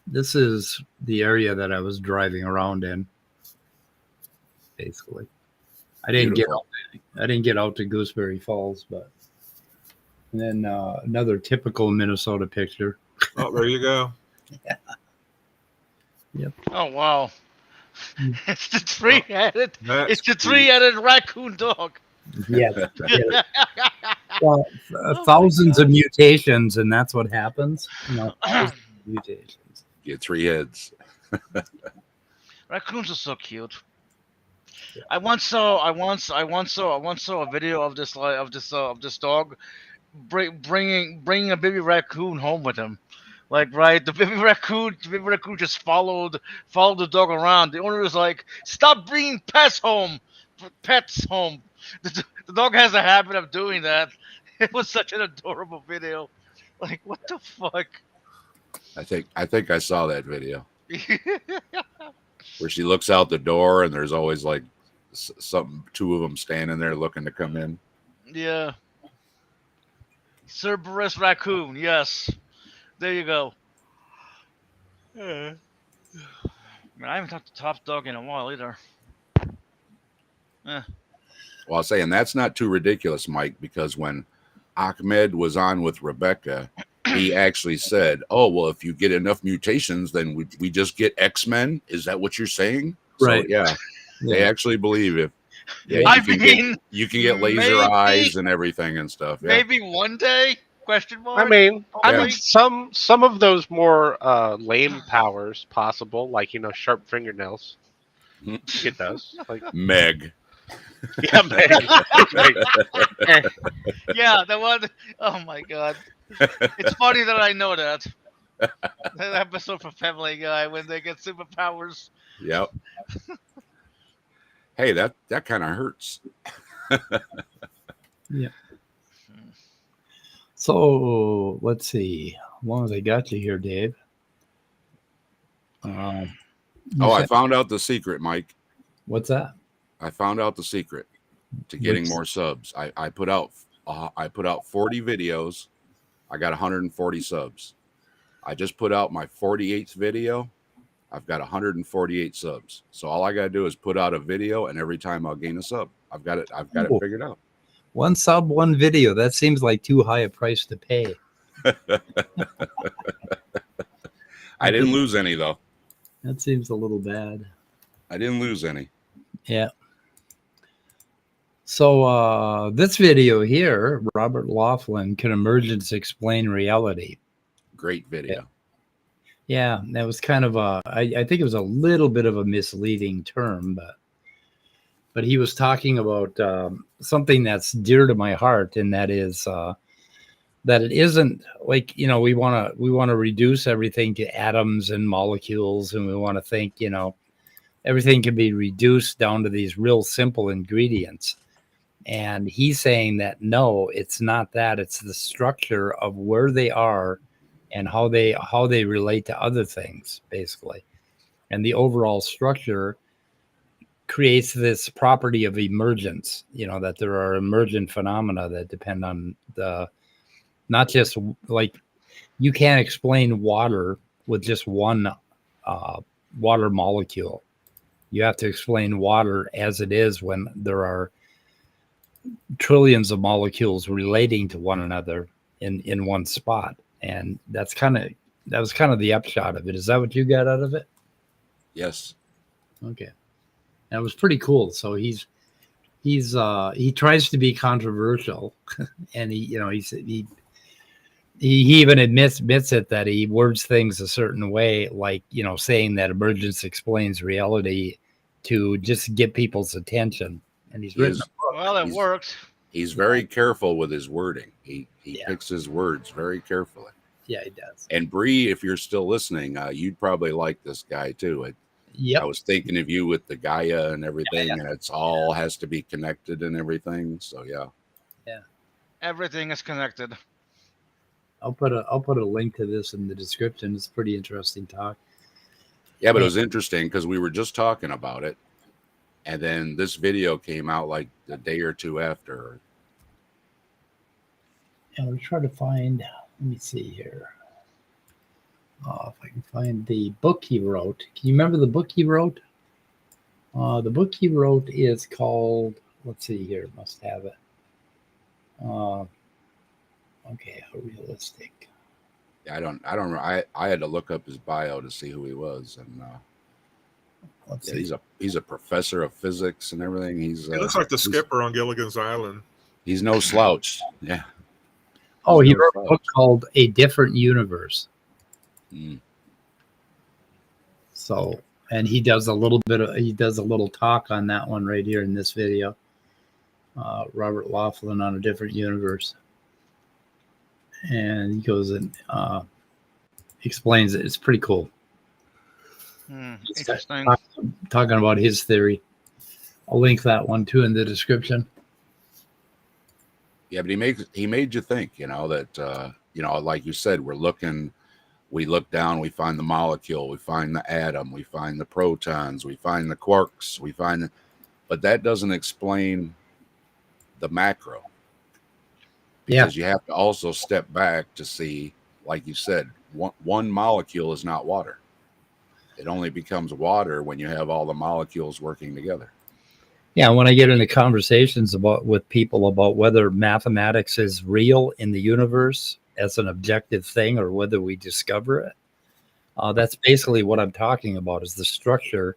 This is the area that I was driving around in. Basically, I didn't get out to Gooseberry Falls, but and then another typical Minnesota picture. Oh, there you go. Yeah. Yep. Oh wow! It's the three-headed. That's It's the three-headed raccoon dog. Yes. Well, thousands of mutations, and that's what happens. Thousands of mutations. Get 3 heads. Raccoons are so cute. Yeah. I once saw a video of this dog bringing a baby raccoon home with him. Like, right, the baby raccoon just followed the dog around. The owner was like, "Stop bringing pets home." The dog has a habit of doing that. It was such an adorable video. Like, what the fuck? I think I saw that video where she looks out the door and there's always like two of them standing there looking to come in. Yeah. Cerberus raccoon, yes. There you go. I mean, I haven't talked to Top Dog in a while either. Well, I'll say, and that's not too ridiculous, Mike, because when Ahmed was on with Rebekah, he actually said, "Oh, well, if you get enough mutations, then we just get X-Men." Is that what you're saying? Right. So, yeah. They actually believe Yeah, I you can get laser maybe- eyes and everything and stuff. Yeah. Maybe one day? Question mark. I mean, Hopefully. some of those more lame powers possible, like sharp fingernails. It does. Like Meg. yeah, Meg. Yeah, the one. Oh my god! It's funny that I know that. That episode from Family Guy when they get superpowers. Yep. Hey, that kind of hurts. Yeah. So let's see. As long as I got you here, Dave. I found out the secret, Mike. What's that? I found out the secret to getting What's- more subs. I put out 40 videos. I got 140 subs. I just put out my 48th video. I've got 148 subs. So all I got to do is put out a video, and every time I'll gain a sub. I've got it figured out. One sub, one video. That seems like too high a price to pay. I didn't lose any though. That seems a little bad. I didn't lose any. Yeah. So this video here, Robert Laughlin, Can Emergence Explain Reality? Great video. Yeah, that was kind of I think it was a little bit of a misleading term, but he was talking about something that's dear to my heart, and that is that it isn't like, we want to reduce everything to atoms and molecules, and we want to think, everything can be reduced down to these real simple ingredients. And he's saying that no, it's not that. It's the structure of where they are and how they relate to other things, basically. And the overall structure creates this property of emergence, that there are emergent phenomena that depend on not just like, you can't explain water with just one water molecule. You have to explain water as it is when there are trillions of molecules relating to one another in one spot. And that was kind of the upshot of it. Is that what you got out of it? Yes. Okay. That was pretty cool. So he tries to be controversial, and he even admits it, that he words things a certain way, like, saying that emergence explains reality to just get people's attention. And he's written. Well, it works. He's very careful with his wording. He picks his words very carefully. Yeah, he does. And Bree, if you're still listening, you'd probably like this guy too. I was thinking of you with the Gaia and everything, and it's all has to be connected and everything. So yeah. Everything is connected. I'll put a link to this in the description. It's pretty interesting talk. Yeah, but it was interesting because we were just talking about it, and then this video came out like a day or two after. And we'll try to find. Let me see here. If I can find the book he wrote. Can you remember the book he wrote? The book he wrote is called. Let's see here. Must have it. Okay, how realistic. I don't remember. I had to look up his bio to see who he was, and he's a professor of physics and everything. He looks like the skipper on Gilligan's Island. He's no slouch. Yeah. Oh, he wrote a book called A Different Universe. So, and he does a little talk on that one right here in this video. Robert Laughlin on A Different Universe. And he goes and explains it. It's pretty cool. Interesting. Talking about his theory. I'll link that one too in the description. Yeah, but he made you think, that like you said, we look down, we find the molecule, we find the atom, we find the protons, we find the quarks, but that doesn't explain the macro. Because you have to also step back to see, like you said, one molecule is not water. It only becomes water when you have all the molecules working together. Yeah, when I get into conversations with people about whether mathematics is real in the universe as an objective thing or whether we discover it, that's basically what I'm talking about, is the structure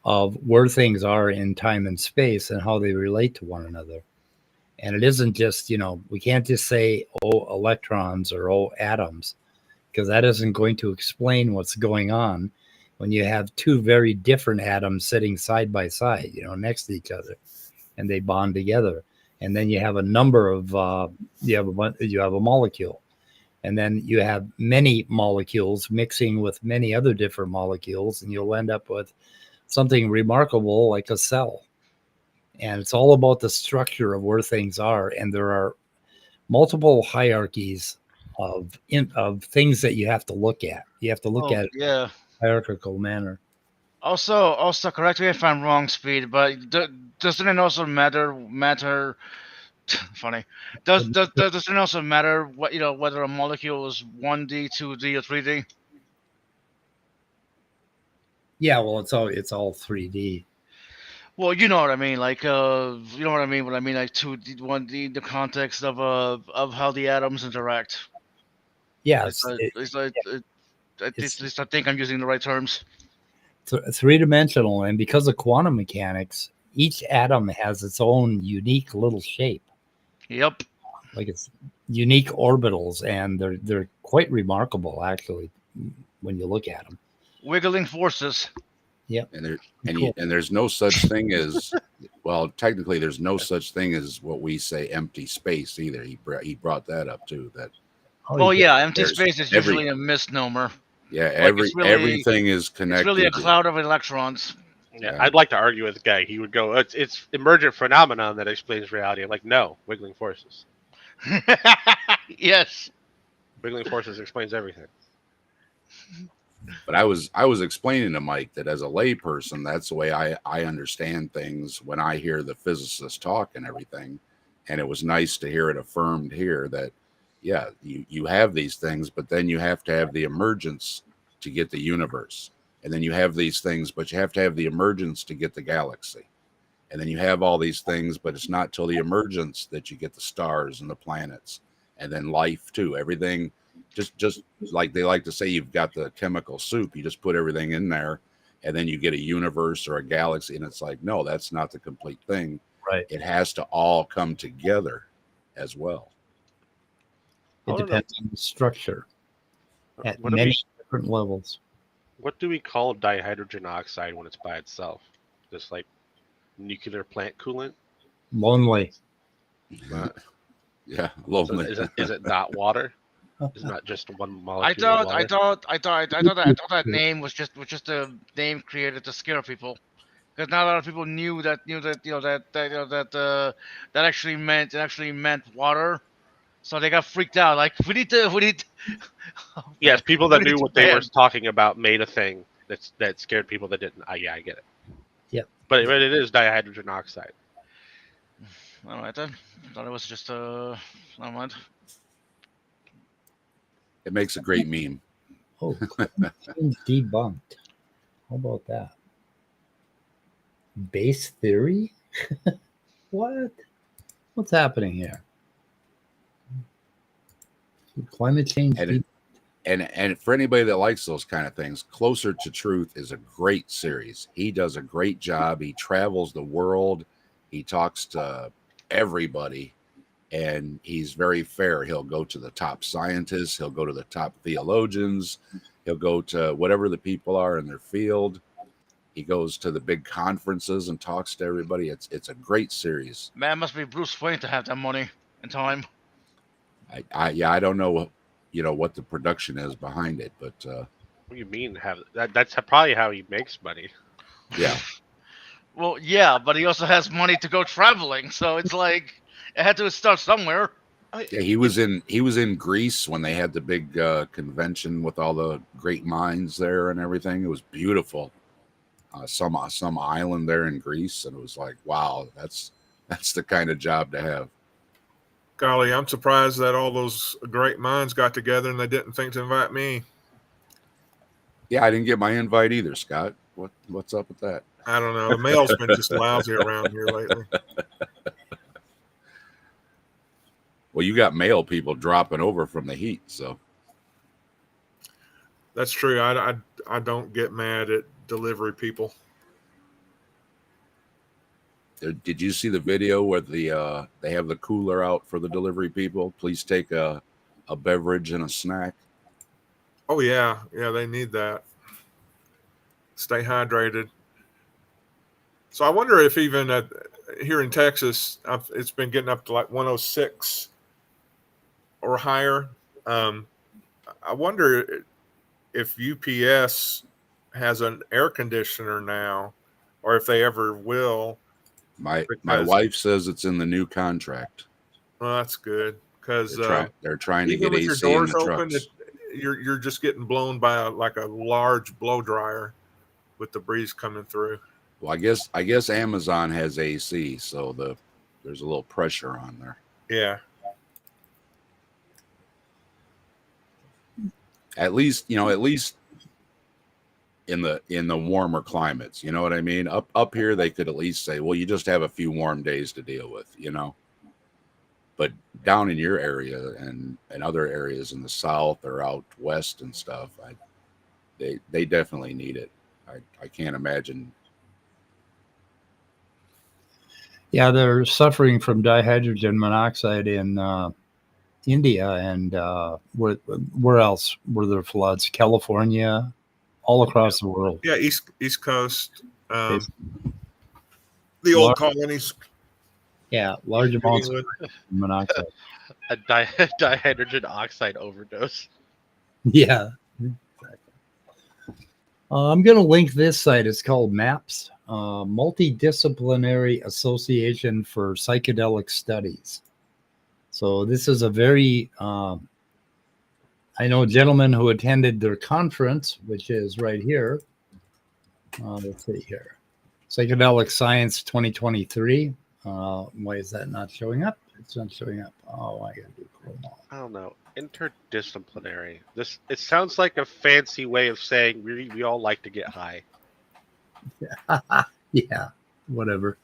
of where things are in time and space and how they relate to one another. And it isn't just, we can't just say, oh, electrons or oh, atoms, because that isn't going to explain what's going on when you have two very different atoms sitting side by side, next to each other, and they bond together. And then you have a number of, you have a molecule. And then you have many molecules mixing with many other different molecules, and you'll end up with something remarkable like a cell. And it's all about the structure of where things are. And there are multiple hierarchies of things that you have to look at. You have to look at it in a hierarchical manner. Also, correct me if I'm wrong, Speed, but doesn't it also matter? Funny. Does it also matter what whether a molecule is 1D, 2D, or 3D? Yeah, well, it's all 3D. Well, you know what I mean. Like, you know what I mean. What I mean, like 2D, 1D, the context of how the atoms interact. Yeah, at least I think I'm using the right terms. Three-dimensional, and because of quantum mechanics, each atom has its own unique little shape. Yep. Like it's unique orbitals, and they're quite remarkable, actually, when you look at them. Wiggling forces. Yep. And there's no such thing as, well, technically there's no such thing as what we say empty space either. He brought that up too. That. Empty space is usually a misnomer. Yeah, everything is connected. It's really a cloud of electrons. Yeah, I'd like to argue with the guy. He would go, it's emergent phenomenon that explains reality. I'm like, no, wiggling forces. Yes. Wiggling forces explains everything. But I was explaining to Mike that as a layperson, that's the way I understand things when I hear the physicists talk and everything. And it was nice to hear it affirmed here that, yeah, you have these things, but then you have to have the emergence to get the universe. And then you have these things, but you have to have the emergence to get the galaxy. And then you have all these things, but it's not till the emergence that you get the stars and the planets. And then life too. Everything, just like they like to say, you've got the chemical soup. You just put everything in there, and then you get a universe or a galaxy. And it's like, no, that's not the complete thing. Right. It has to all come together as well. It depends on the structure at many different levels. What do we call dihydrogen oxide when it's by itself? Just like nuclear plant coolant? Lonely. Yeah, lonely. So is it not water? It's not just one molecule. I thought that name was just a name created to scare people, because not a lot of people knew that actually meant water. So they got freaked out. Like we need to. Yes, people that knew what they were talking about made a thing that scared people that didn't. Yeah, I get it. Yep. But it is dihydrogen oxide. All right then. I thought it was just never mind. It makes a great meme. Oh, debunked. How about that? Base theory? What? What's happening here? Climate change. And for anybody that likes those kind of things, Closer to Truth is a great series. He does a great job. He travels the world. He talks to everybody, and he's very fair. He'll go to the top scientists. He'll go to the top theologians. He'll go to whatever the people are in their field. He goes to the big conferences and talks to everybody. It's a great series. Man, it must be Bruce Wayne to have that money and time. I don't know what the production is behind it, but what do you mean have that? That's probably how he makes money. Yeah. Well, yeah, but he also has money to go traveling, so it's like it had to start somewhere. Yeah, he was in Greece when they had the big convention with all the great minds there and everything. It was beautiful. Some island there in Greece, and it was like, wow, that's the kind of job to have. Golly, I'm surprised that all those great minds got together and they didn't think to invite me. Yeah, I didn't get my invite either, Scott. What's up with that? I don't know. The mail's been just lousy around here lately. Well, you got mail people dropping over from the heat, so. That's true. I don't get mad at delivery people. Did you see the video where they have the cooler out for the delivery people? Please take a beverage and a snack. Oh yeah, they need that. Stay hydrated. So I wonder if even here in Texas, it's been getting up to like 106 or higher. I wonder if UPS has an air conditioner now, or if they ever will. My wife says it's in the new contract. Well, that's good because they're trying to even get with your AC in doors the open, trucks. you're just getting blown by a large blow dryer with the breeze coming through. Well, I guess Amazon has AC, so there's a little pressure on there. Yeah. At least in the warmer climates, you know what I mean? Up here they could at least say, well, you just have a few warm days to deal with, you know. But down in your area and other areas in the south or out west and stuff, they definitely need it. I can't imagine. Yeah, they're suffering from dihydrogen monoxide in India and where else were there floods? California, all across the world. Yeah, East Coast, the old colonies. Yeah, large amounts of monoxide. A dihydrogen oxide overdose. Yeah. I'm going to link this site. It's called MAPS, Multidisciplinary Association for Psychedelic Studies. So this is a very, I know a gentleman who attended their conference, which is right here. Let's see here. Psychedelic Science 2023. Why is that not showing up? It's not showing up. Oh, I got to do Chrome. I don't know. Interdisciplinary. It sounds like a fancy way of saying we all like to get high. Yeah, whatever.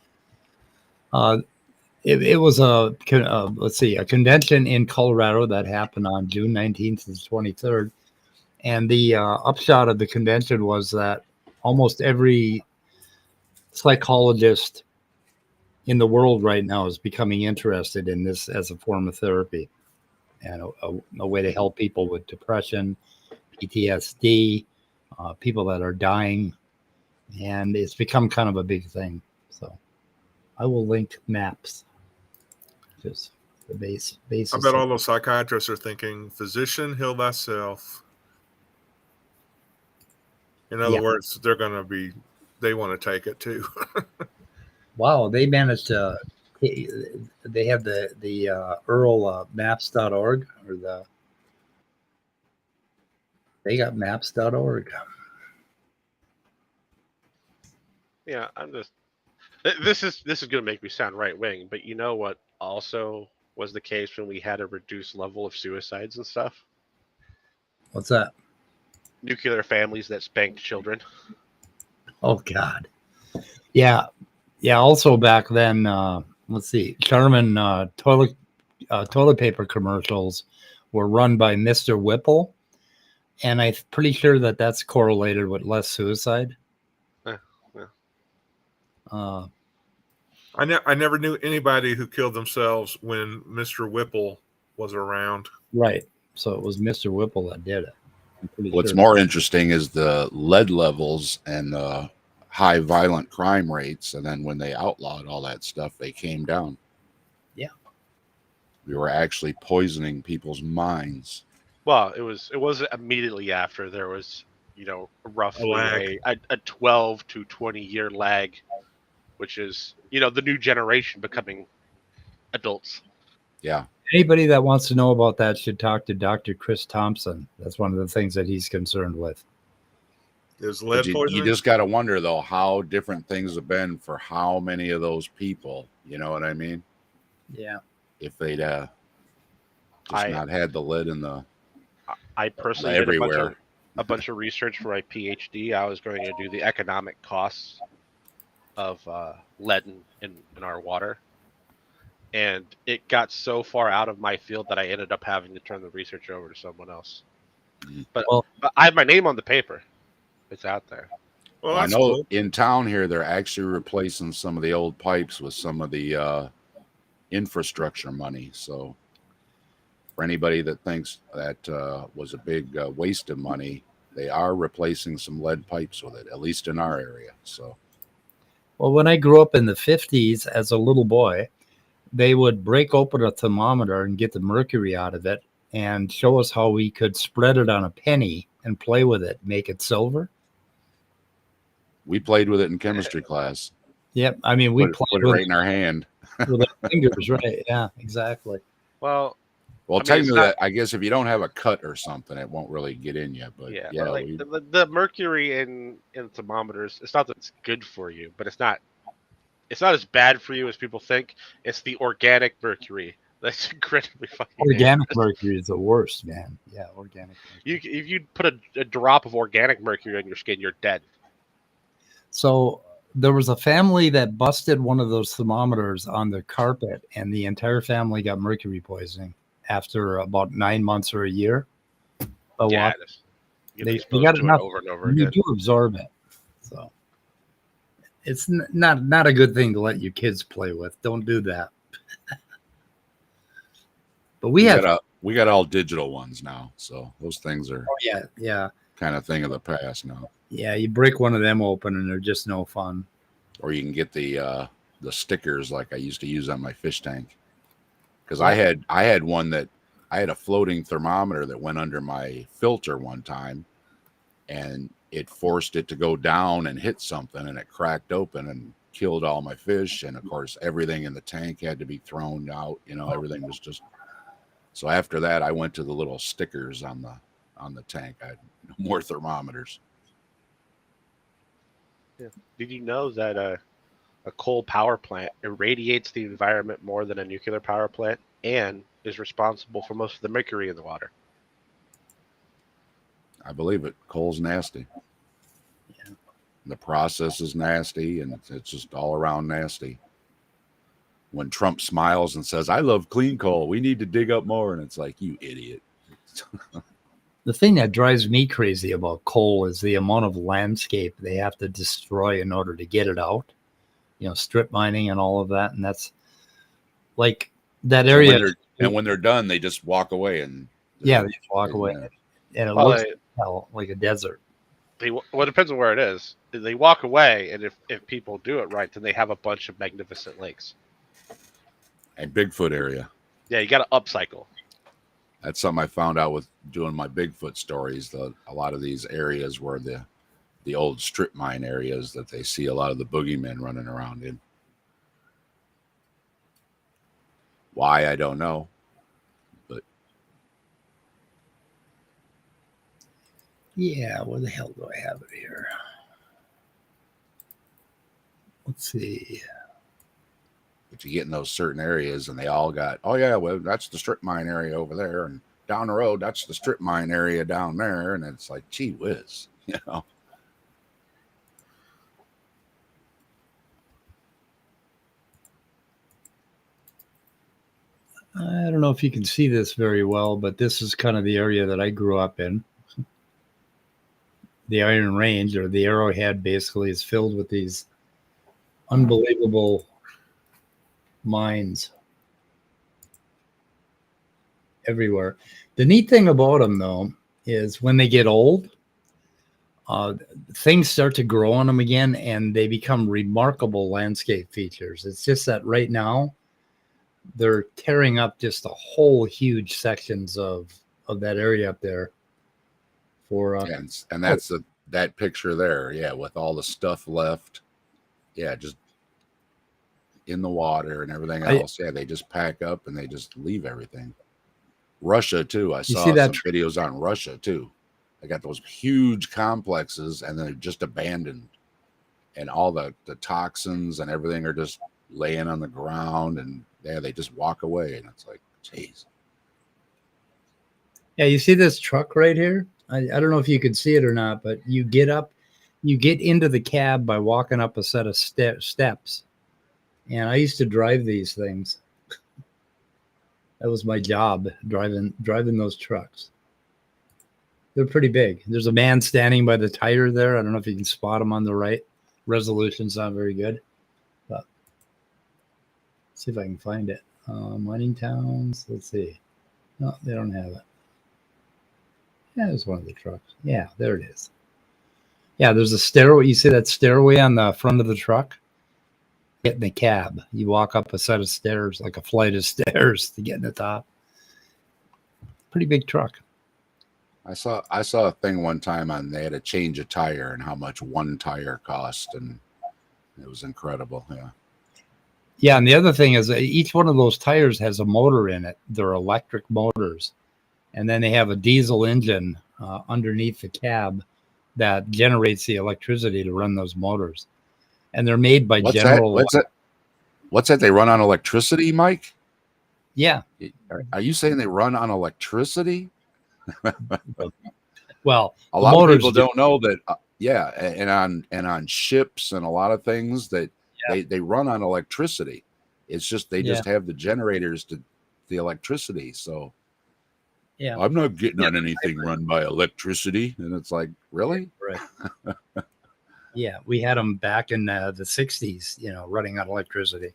It was a convention in Colorado that happened on June 19th to the 23rd. And the upshot of the convention was that almost every psychologist in the world right now is becoming interested in this as a form of therapy and a way to help people with depression, PTSD, people that are dying. And it's become kind of a big thing. So I will link MAPS. Just the base. I bet all those psychiatrists are thinking, physician, heal thyself. In other words, they want to take it too. Wow, they managed to. They have the Earl maps.org or they got maps.org. Yeah, this is going to make me sound right wing, but you know what also was the case when we had a reduced level of suicides and stuff? What's that? Nuclear families that spanked children. Oh God. Yeah. Also back then, let's see, Charmin toilet paper commercials were run by Mr. Whipple, and I'm pretty sure that that's correlated with less suicide. I never knew anybody who killed themselves when Mr. Whipple was around. Right. So it was Mr. Whipple that did it. What's more interesting is the lead levels and the high violent crime rates. And then when they outlawed all that stuff, they came down. Yeah. We were actually poisoning people's minds. Well, it was immediately after there was, roughly a 12 to 20 year lag, which is, the new generation becoming adults. Yeah. Anybody that wants to know about that should talk to Dr. Chris Thompson. That's one of the things that he's concerned with. Is lead poisoning? You just got to wonder, though, how different things have been for how many of those people. You know what I mean? Yeah. If they'd not had the lead in the... I personally did a bunch of research for my PhD. I was going to do the economic costs of lead in our water. And it got so far out of my field that I ended up having to turn the research over to someone else. But I have my name on the paper. It's out there. Well, I that's know cool. in town here they're actually replacing some of the old pipes with some of the infrastructure money. So for anybody that thinks that was a big waste of money, they are replacing some lead pipes with it, at least in our area. So, Well, when I grew up in the 50s as a little boy, they would break open a thermometer and get the mercury out of it and show us how we could spread it on a penny and play with it, make it silver. we played with it in chemistry class. Yep. I mean, we Put played it with right in our hand. with our fingers, right? Yeah, exactly. Well, Well, I mean, it's technically, not. I guess if you don't have a cut or something, it won't really get in you. But Yeah, yeah, but like we, the mercury in thermometers, it's not that it's good for you, but it's not as bad for you as people think. It's the organic mercury that's incredibly fucking Organic dangerous. mercury is the worst, man. Yeah, organic mercury. If you put a drop of organic mercury on your skin, you're dead. So there was a family that busted one of those thermometers on their carpet, and the entire family got mercury poisoning after about 9 months or a year. But Yeah, what? you get They exposed got to enough. it over and over You again. do absorb it. So it's not a good thing to let your kids play with. Don't do that. But we got all digital ones now, so those things are yeah. kind of thing of the past now. Yeah, you break one of them open and they're just no fun. Or you can get the stickers like I used to use on my fish tank. Because Yeah. I had one that I had a floating thermometer that went under my filter one time, and it forced it to go down and hit something, and it cracked open and killed all my fish. And of course, everything in the tank had to be thrown out. You know, everything was just. So after that, I went to the little stickers on the tank. I had more thermometers. Yeah. Did you know that a coal power plant irradiates the environment more than a nuclear power plant and is responsible for most of the mercury in the water? I believe it. Coal's nasty. Yeah. The process is nasty, and it's just all around nasty. When Trump smiles and says, "I love clean coal. We need to dig up more," and it's like, you idiot. The thing that drives me crazy about coal is the amount of landscape they have to destroy in order to get it out. You know, strip mining and all of that. And that's like that area. And when they're done, they just walk away and they just walk away. And it looks like a desert. Well, it depends on where it is. They walk away, and if people do it right, then they have a bunch of magnificent lakes. And Bigfoot area. Yeah, you got to upcycle. That's something I found out with doing my Bigfoot stories. A lot of these areas were the old strip mine areas that they see a lot of the boogeymen running around in. Why, I don't know. But yeah, where the hell do I have it here? Let's see. But you get in those certain areas and they all got, oh yeah, well, that's the strip mine area over there. And down the road, that's the strip mine area down there. And it's like, gee whiz, you know. I don't know if you can see this very well, but this is kind of the area that I grew up in. The Iron Range, or the Arrowhead, basically is filled with these unbelievable mines everywhere. The neat thing about them, though, is when they get old, things start to grow on them again, and they become remarkable landscape features. It's just that right now, they're tearing up just a whole huge sections of that area up there. For and that's that picture there, yeah, with all the stuff left, yeah, just in the water and everything else. Yeah, they just pack up and they just leave everything. Russia too. I saw some videos on Russia too. They got those huge complexes and they're just abandoned, and all the toxins and everything are just laying on the ground, and they just walk away, and it's like, geez. Yeah, you see this truck right here? I don't know if you can see it or not, but you get into the cab by walking up a set of steps. And I used to drive these things. That was my job, driving those trucks. They're pretty big. There's a man standing by the tire there. I don't know if you can spot him on the right. Resolution's not very good, but see if I can find it. Mining towns. Let's see. No, they don't have it. Yeah, there's one of the trucks. Yeah, there it is. Yeah, there's a stairway. You see that stairway on the front of the truck? Get in the cab. You walk up a set of stairs, like a flight of stairs to get in the top. Pretty big truck. I saw a thing one time on they had to change a tire and how much one tire cost, and it was incredible. Yeah. Yeah, and the other thing is each one of those tires has a motor in it. They're electric motors. And then they have a diesel engine underneath the cab that generates the electricity to run those motors. And they're made by General. What's that? They run on electricity, Mike? Yeah. Are you saying they run on electricity? Well, a lot of people don't know that. Yeah, and on ships and a lot of things that they run on electricity. It's just they just have the generators to the electricity. So yeah, I'm not getting on anything run by electricity. And it's like, really? Right. Yeah, we had them back in the 60s, running on electricity.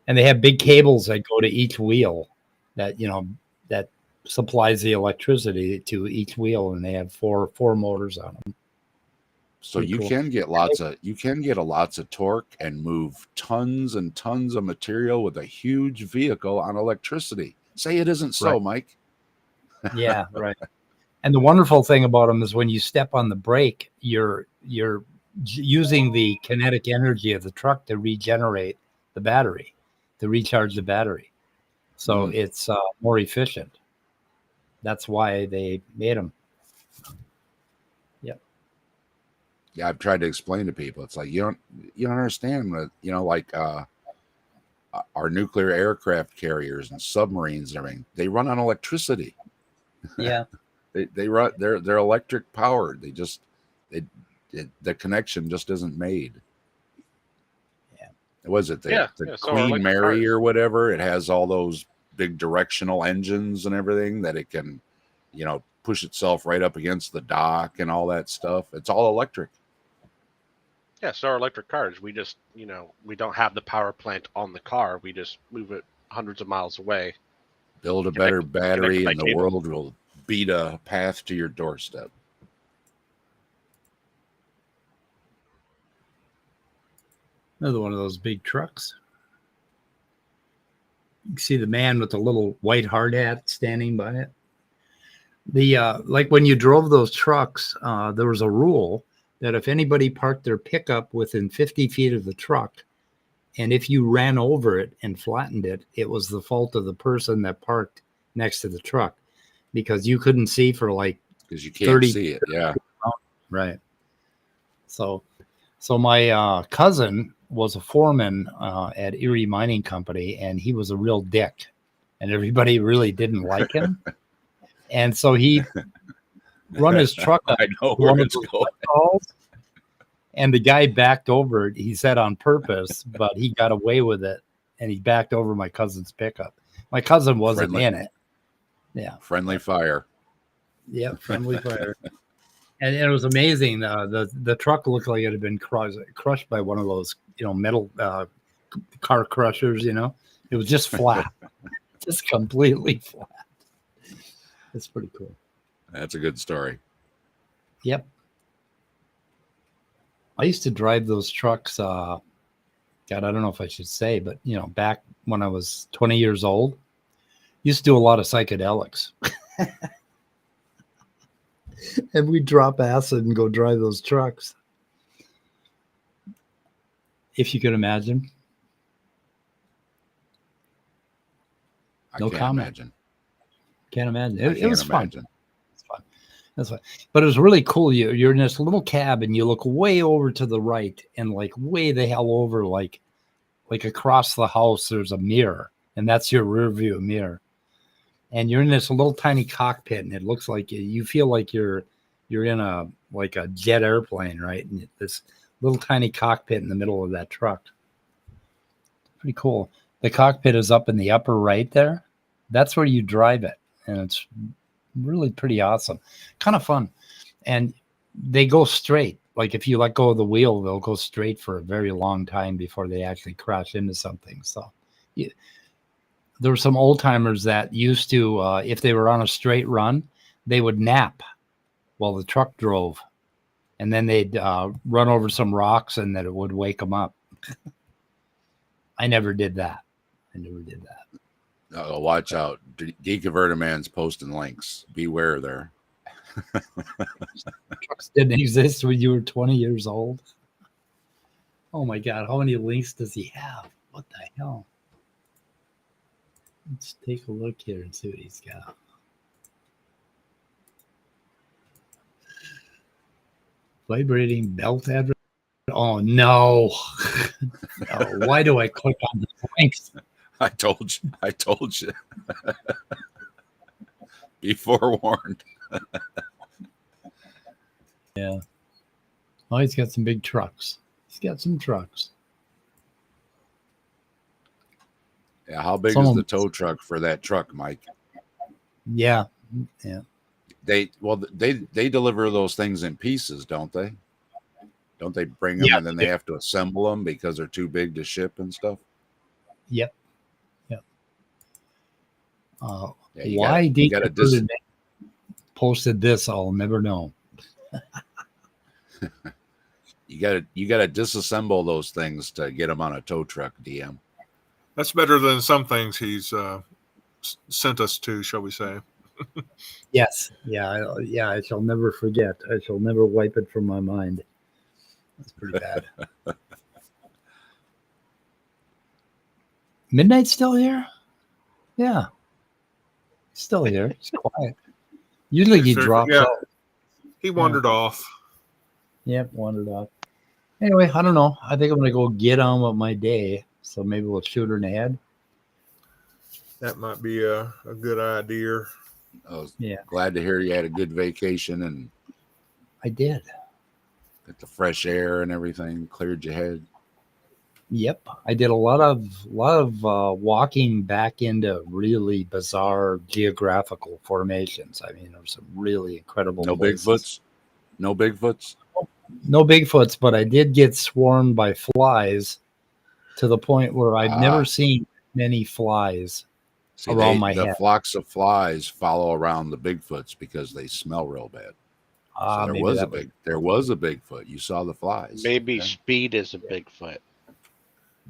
And they have big cables that go to each wheel that, that supplies the electricity to each wheel. And they have four motors on them. So you can get lots of torque and move tons and tons of material with a huge vehicle on electricity. Say it isn't so, right. Mike. Yeah, right. And the wonderful thing about them is when you step on the brake, you're using the kinetic energy of the truck to regenerate the battery, to recharge the battery. So it's more efficient. That's why they made them. Yep. Yeah, I've tried to explain to people. It's like you don't understand what like our nuclear aircraft carriers and submarines and everything. They run on electricity. Yeah. They run. They're electric powered. The connection just isn't made. Yeah. Was it the Queen Mary or whatever? It has all those big directional engines and everything that it can, push itself right up against the dock and all that stuff. It's all electric. Yeah, so our electric cars, we just, we don't have the power plant on the car. We just move it hundreds of miles away. Build a better battery and the world will beat a path to your doorstep. Another one of those big trucks. You can see the man with the little white hard hat standing by it. Like when you drove those trucks, there was a rule that if anybody parked their pickup within 50 feet of the truck, and if you ran over it and flattened it, it was the fault of the person that parked next to the truck, because you couldn't see for because you can't see it. Yeah. Right. So my cousin was a foreman at Erie Mining Company, and he was a real dick, and everybody really didn't like him. And so he run his truck up. I know where it's going. And the guy backed over it, he said on purpose, but he got away with it, and he backed over my cousin's pickup. My cousin wasn't in it. Yeah. Friendly fire. Yeah, friendly fire. And it was amazing. The truck looked like it had been crushed by one of those, metal car crushers, It was just flat. Just completely flat. It's pretty cool. That's a good story. Yep. I used to drive those trucks. God, I don't know if I should say, but back when I was 20 years old, used to do a lot of psychedelics. And we'd drop acid and go drive those trucks. If you could imagine. No comment. Can't imagine. It was fun. It's fun. That's fun. But it was really cool. You're in this little cab and you look way over to the right, and way the hell over, like across the house, there's a mirror, and that's your rear view mirror. And you're in this little tiny cockpit, and it looks like you feel like you're in a jet airplane, right? And this little tiny cockpit in the middle of that truck. Pretty cool. The cockpit is up in the upper right there. That's where you drive it. And it's really pretty awesome, kind of fun. And they go straight. Like if you let go of the wheel, they'll go straight for a very long time before they actually crash into something. So there were some old timers that used to, if they were on a straight run, they would nap while the truck drove. And then they'd run over some rocks and then it would wake them up. I never did that. Watch out. Deconverter Man's posting links. Beware there. Trucks didn't exist when you were 20 years old. Oh my God. How many links does he have? What the hell? Let's take a look here and see what he's got. Vibrating belt address. Oh no. No. Why do I click on the links? I told you. Be forewarned. Yeah. Oh, he's got some big trucks. Yeah, how big is the tow truck for that truck, Mike? Yeah. They deliver those things in pieces, don't they? Don't they bring them and then they have to assemble them because they're too big to ship and stuff? Yep. Why Deconverted posted this, I'll never know. You gotta disassemble those things to get them on a tow truck, DM. That's better than some things he's sent us to, shall we say. Yes. Yeah, I shall never forget. I shall never wipe it from my mind. That's pretty bad. Midnight's still here? Yeah. Still here. It's quiet. Usually he drops out. He wandered off. Yep, wandered off. Anyway, I don't know. I think I'm going to go get on with my day. So maybe we'll shoot her in the head. That might be a good idea. I was glad to hear you had a good vacation and I did. Got the fresh air and everything, cleared your head. Yep, I did a lot of walking back into really bizarre geographical formations. I mean, there were some really incredible. No Bigfoots. No Bigfoots, but I did get swarmed by flies to the point where I've never seen many flies around my head. The flocks of flies follow around the Bigfoots because they smell real bad. So there was a Bigfoot. You saw the flies. Maybe Speed is a Bigfoot.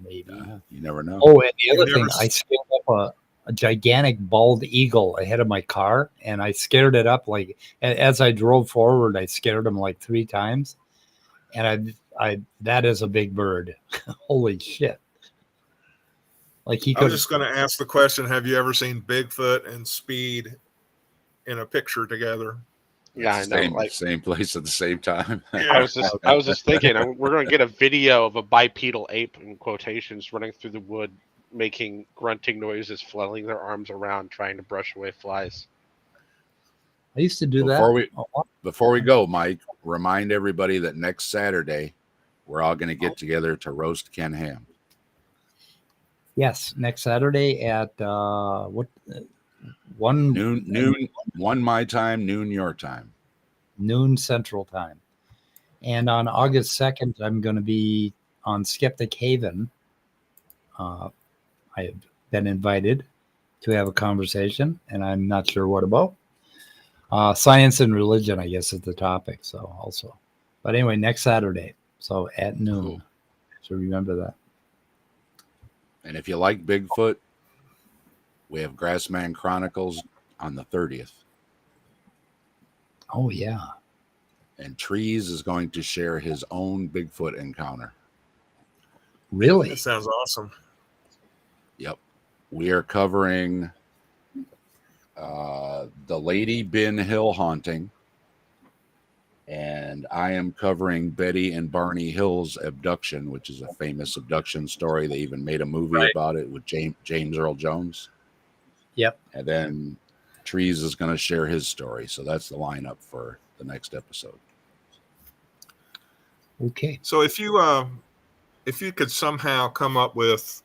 Maybe. You never know. Oh, and the other thing, I scared up a gigantic bald eagle ahead of my car, and I scared it up like as I drove forward. I scared him like 3 times, and I that is a big bird. Holy shit! Like I was just going to ask the question: have you ever seen Bigfoot and Speed in a picture together? Yeah, I know. Same place at the same time. Yeah. I was just thinking we're going to get a video of a bipedal ape in quotations running through the wood, making grunting noises, flailing their arms around, trying to brush away flies. I used to do Before we go, Mike, remind everybody that next Saturday we're all going to get together to roast Ken Ham. Yes, next Saturday at 1 noon my time, noon your time, noon Central Time. And on August 2nd, I'm going to be on Skeptic Haven. I have been invited to have a conversation, and I'm not sure what about. Science and religion, I guess, is the topic. So also, but anyway, next Saturday, so at noon. Cool. So remember that. And if you like Bigfoot, we have Grassman Chronicles on the 30th. Oh, yeah. And Trees is going to share his own Bigfoot encounter. Really? That sounds awesome. Yep. We are covering the Lady Bin Hill haunting. And I am covering Betty and Barney Hill's abduction, which is a famous abduction story. They even made a movie about it with James Earl Jones. Yep. And then Trees is going to share his story. So that's the lineup for the next episode. Okay. So if you could somehow come up with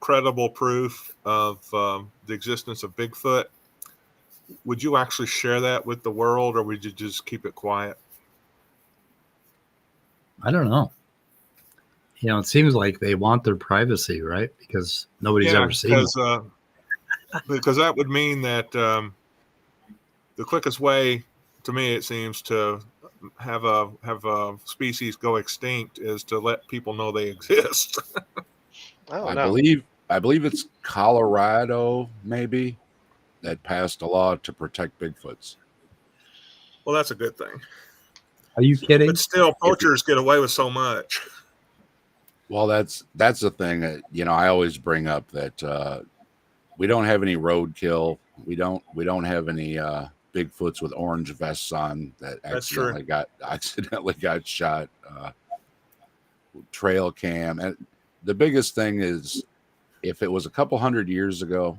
credible proof of the existence of Bigfoot, would you actually share that with the world, or would you just keep it quiet? I don't know. It seems like they want their privacy, right? Because nobody's ever seen it. Because that would mean that the quickest way, to me, it seems, to have a species go extinct is to let people know they exist. I believe it's Colorado, maybe, that passed a law to protect Bigfoots. Well, that's a good thing. Are you kidding? But still, poachers get away with so much. Well, that's the thing that I always bring up, that we don't have any roadkill. We don't have any Bigfoots with orange vests on that accidentally got shot. Trail cam, and the biggest thing is, if it was a couple hundred years ago,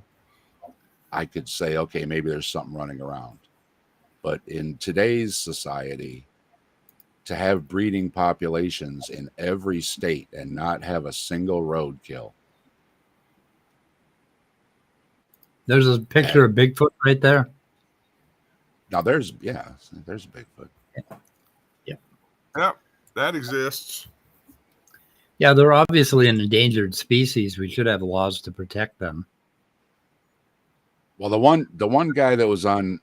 I could say, okay, maybe there's something running around. But in today's society, to have breeding populations in every state and not have a single roadkill. There's a picture of Bigfoot right there. Now there's a Bigfoot. Yeah, that exists. Yeah, they're obviously an endangered species. We should have laws to protect them. Well, the one guy that was on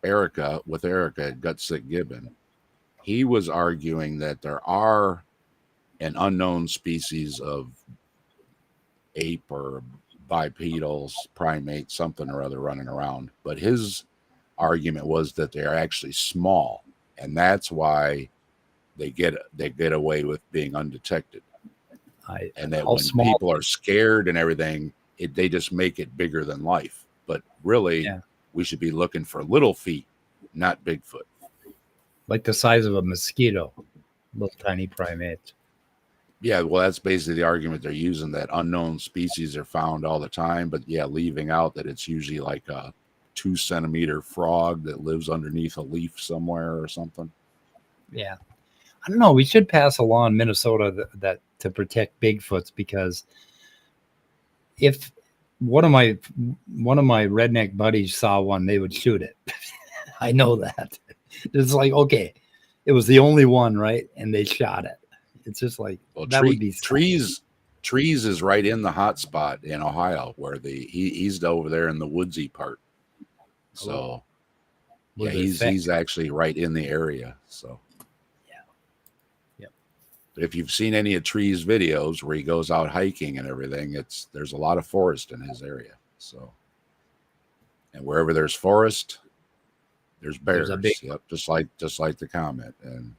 Erica, Gutsick Gibbon, he was arguing that there are an unknown species of ape or bipedal primate, something or other, running around. But his argument was that they're actually small, and that's why they get away with being undetected. And that when people are scared and everything, they just make it bigger than life. But really, we should be looking for little feet, not Bigfoot. Like the size of a mosquito, little tiny primates. Yeah, well, that's basically the argument they're using, that unknown species are found all the time, but leaving out that it's usually like a 2-centimeter frog that lives underneath a leaf somewhere or something. Yeah. I don't know. We should pass a law in Minnesota that to protect Bigfoots, because if one of my redneck buddies saw one, they would shoot it. I know that. It's like, okay, it was the only one, right? And they shot it. It's just like, well, that would be trees is right in the hot spot in Ohio, where he's over there in the woodsy part. So he's actually right in the area. So but if you've seen any of Tree's videos where he goes out hiking and everything, there's a lot of forest in his area. So, and wherever there's forest, there's bears. Yep, just like the comment. And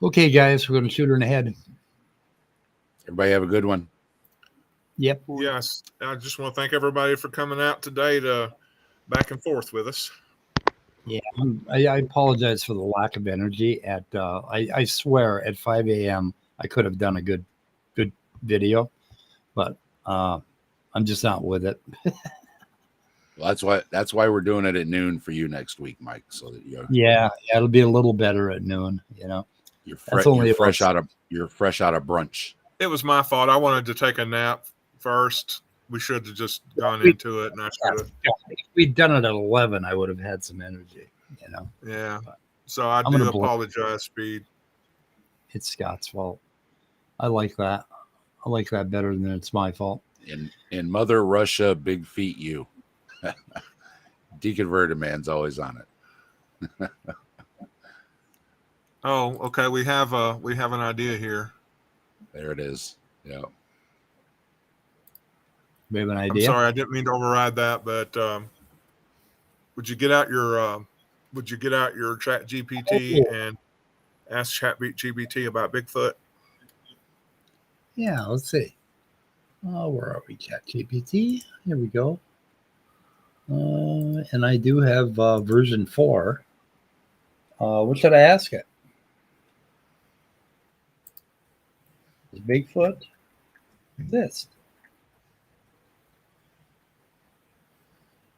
okay, guys, we're going to shoot her in the head. Everybody have a good one. Yep. Yes, I just want to thank everybody for coming out today to back and forth with us. Yeah, I apologize for the lack of energy. I swear at 5 a.m. I could have done a good video, but I'm just not with it. Well, that's why we're doing it at noon for you next week, Mike. So that it'll be a little better at noon. You're fresh out of brunch. It was my fault. I wanted to take a nap first. We should have just gone into it, and I should have. If we'd done it at 11, I would have had some energy. Yeah. So I do apologize, Speed. It's Scott's fault. I like that. I like that better than it's my fault. In Mother Russia, big feet you. Deconverted man's always on it. Oh, okay. We have an idea here. There it is. Yeah. We have an idea. I'm sorry, I didn't mean to override that, but would you get out your Chat GPT and ask Chat GPT about Bigfoot? Yeah, let's see. Where are we? Chat GPT. Here we go. And I do have version 4. What should I ask it? Does Bigfoot exist?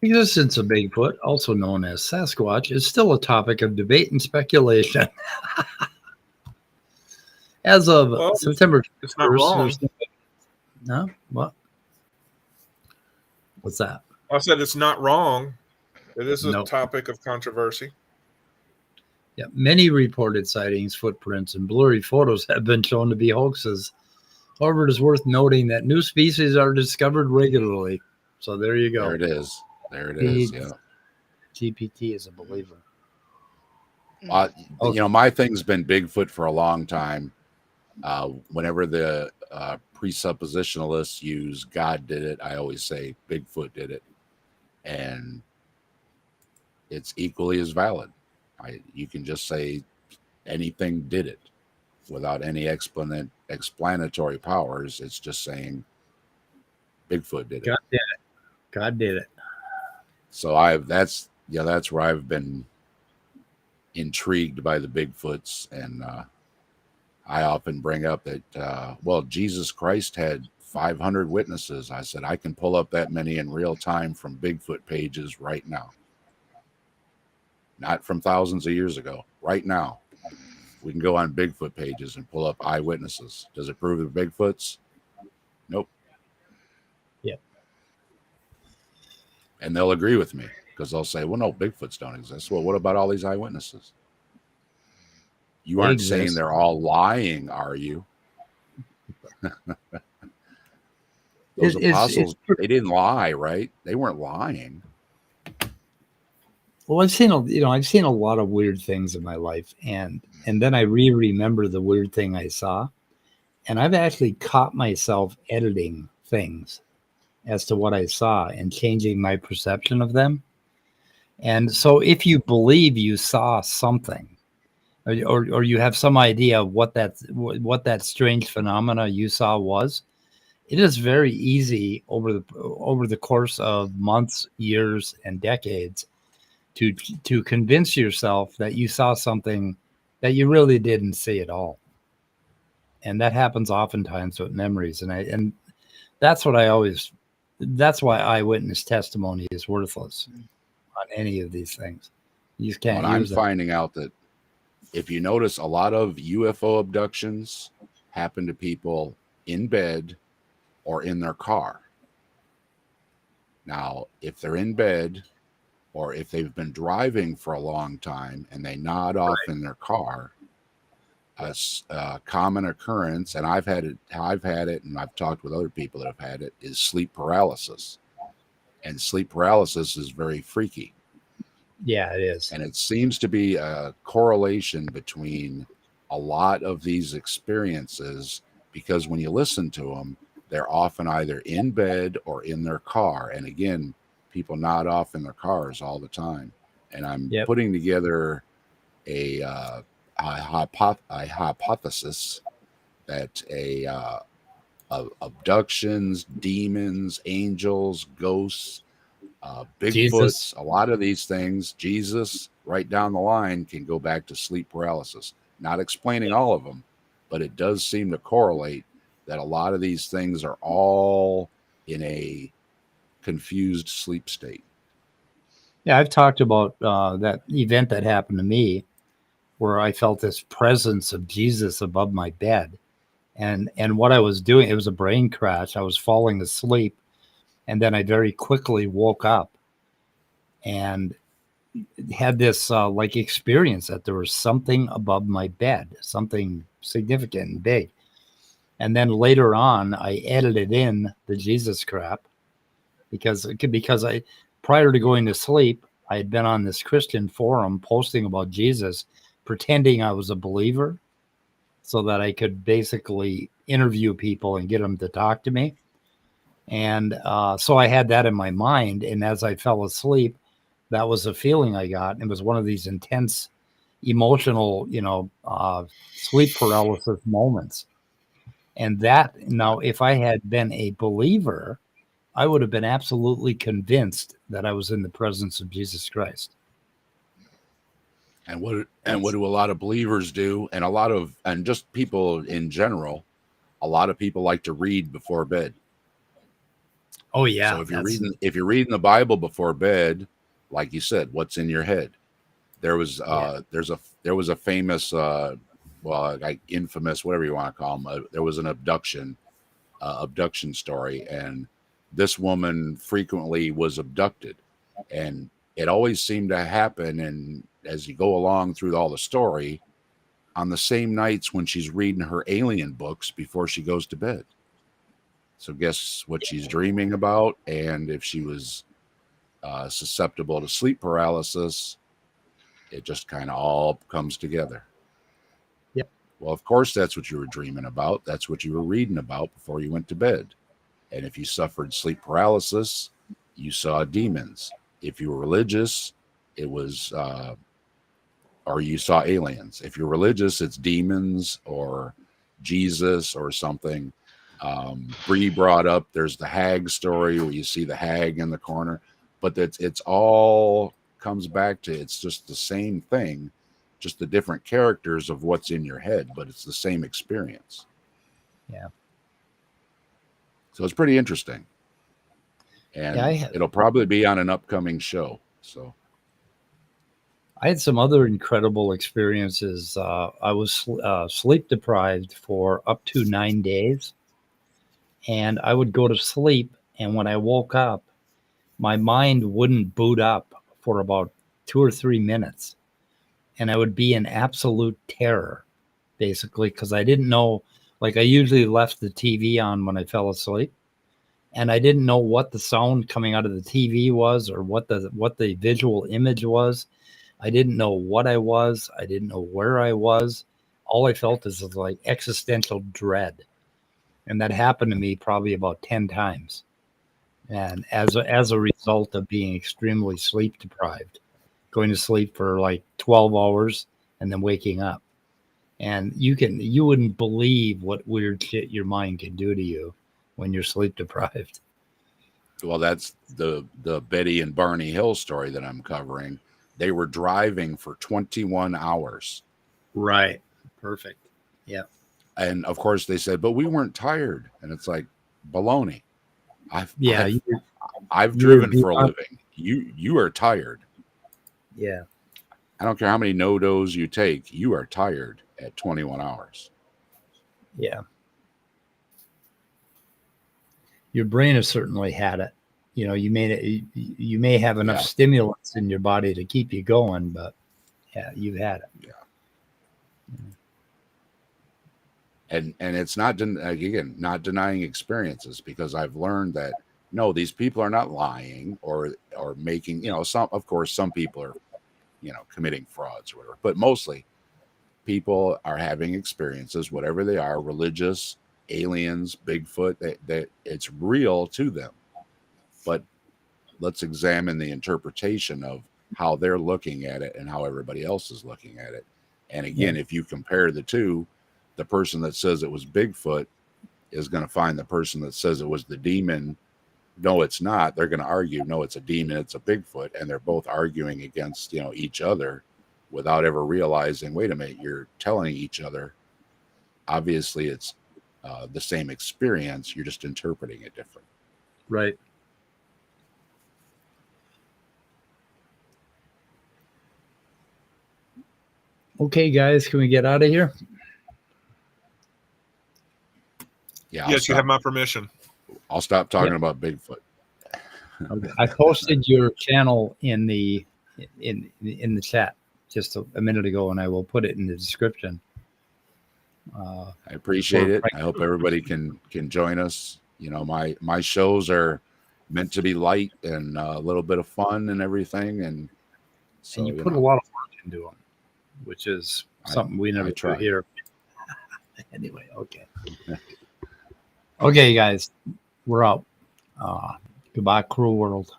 The existence of Bigfoot, also known as Sasquatch, is still a topic of debate and speculation. As of September 1st, it's not wrong. No? What? What's that? I said it's not wrong. It is a Nope. topic of controversy. Yeah, many reported sightings, footprints, and blurry photos have been shown to be hoaxes. However, it is worth noting that new species are discovered regularly. So there you go. There it is. There it is. Yeah. GPT is a believer. You know, my thing's been Bigfoot for a long time. Whenever the presuppositionalists use God did it, I always say Bigfoot did it. And it's equally as valid. You can just say anything did it without any explanatory powers. It's just saying Bigfoot did it. God did it. God did it. So that's where I've been intrigued by the Bigfoots, and I often bring up that Jesus Christ had 500 witnesses. I said I can pull up that many in real time from Bigfoot pages right now. Not from thousands of years ago. Right now, we can go on Bigfoot pages and pull up eyewitnesses. Does it prove they're Bigfoots? Nope. Yep. And they'll agree with me because they'll say, well, no, Bigfoots don't exist. Well, what about all these eyewitnesses? You aren't saying they're all lying, are you? Those apostles, they didn't lie, right? They weren't lying. Well, I've seen a lot of weird things in my life, and then I remember the weird thing I saw, and I've actually caught myself editing things as to what I saw and changing my perception of them. And so, if you believe you saw something, or you have some idea of what that strange phenomena you saw was, it is very easy over the course of months, years, and decades to convince yourself that you saw something that you really didn't see at all. And that happens oftentimes with memories. And that's why eyewitness testimony is worthless on any of these things. You just can't use it. I'm finding out that if you notice, a lot of UFO abductions happen to people in bed or in their car. Now, if they're in bed, or if they've been driving for a long time and they nod off in their car, a common occurrence, and I've had it, and I've talked with other people that have had it, is sleep paralysis. And sleep paralysis is very freaky. Yeah, it is. And it seems to be a correlation between a lot of these experiences, because when you listen to them, they're often either in bed or in their car. And again, people nod off in their cars all the time. And I'm putting together a hypothesis that abductions, demons, angels, ghosts, Bigfoots, a lot of these things, Jesus, right down the line, can go back to sleep paralysis. Not explaining all of them, but it does seem to correlate that a lot of these things are all in a confused sleep state. Yeah, I've talked about that event that happened to me where I felt this presence of Jesus above my bed. And what I was doing, it was a brain crash. I was falling asleep, and then I very quickly woke up and had this like experience that there was something above my bed, something significant and big. And then later on, I edited in the Jesus crap because I, prior to going to sleep, I had been on this Christian forum posting about Jesus, pretending I was a believer so that I could basically interview people and get them to talk to me. And so I had that in my mind. And as I fell asleep, that was a feeling I got. It was one of these intense emotional, sleep paralysis moments. And that, now, if I had been a believer, I would have been absolutely convinced that I was in the presence of Jesus Christ. And what do a lot of believers do? And just people in general, a lot of people like to read before bed. Oh yeah. So if you're reading the Bible before bed, like you said, what's in your head? There was a famous like infamous, whatever you want to call them. There was an abduction story, and this woman frequently was abducted, and it always seemed to happen. And as you go along through all the story, on the same nights when she's reading her alien books before she goes to bed. So guess what she's dreaming about, and if she was susceptible to sleep paralysis, it just kind of all comes together. Yep. Well, of course, that's what you were dreaming about. That's what you were reading about before you went to bed. And if you suffered sleep paralysis, you saw demons. If you were religious, it was, or you saw aliens. If you're religious, it's demons or Jesus or something. Bree brought up, there's the hag story where you see the hag in the corner, but it's all comes back to, it's just the same thing, just the different characters of what's in your head, but it's the same experience. Yeah. So it's pretty interesting. And it'll probably be on an upcoming show. So I had some other incredible experiences. I was sleep deprived for up to 9 days. And I would go to sleep, and when I woke up, my mind wouldn't boot up for about 2 or 3 minutes. And I would be in absolute terror, basically, because I didn't know, like I usually left the TV on when I fell asleep. And I didn't know what the sound coming out of the TV was or what the visual image was. I didn't know what I was. I didn't know where I was. All I felt is like existential dread. And that happened to me probably about 10 times. And as a result of being extremely sleep deprived, going to sleep for like 12 hours and then waking up. And you wouldn't believe what weird shit your mind can do to you when you're sleep deprived. Well, that's the Betty and Barney Hill story that I'm covering. They were driving for 21 hours. Right. Perfect. Yeah. And of course they said, but we weren't tired. And it's like baloney. I've driven for a living. You are tired. Yeah. I don't care how many no-dos you take. You are tired at 21 hours. Yeah. Your brain has certainly had it. You know, you may have enough stimulants in your body to keep you going, but yeah, you've had it. Yeah. And it's not denying experiences, because I've learned that no, these people are not lying or making, some people are, committing frauds or whatever, but mostly people are having experiences, whatever they are, religious, aliens, Bigfoot, that it's real to them. But let's examine the interpretation of how they're looking at it and how everybody else is looking at it. And again, if you compare the two, the person that says it was Bigfoot is going to find the person that says it was the demon. No, it's not. They're going to argue, no, it's a demon, it's a Bigfoot. And they're both arguing against, each other without ever realizing, wait a minute, you're telling each other, obviously it's the same experience. You're just interpreting it different. Right. Okay, guys, can we get out of here? Yeah. Yes, you have my permission. I'll stop talking about Bigfoot. Okay. I posted your channel in the chat just a minute ago, and I will put it in the description. I appreciate it. I hope everybody can join us. My shows are meant to be light and a little bit of fun and everything, and so and you put a lot of work into them, which is something we never try here. Anyway, okay. Okay, guys, we're out. Goodbye, cruel world.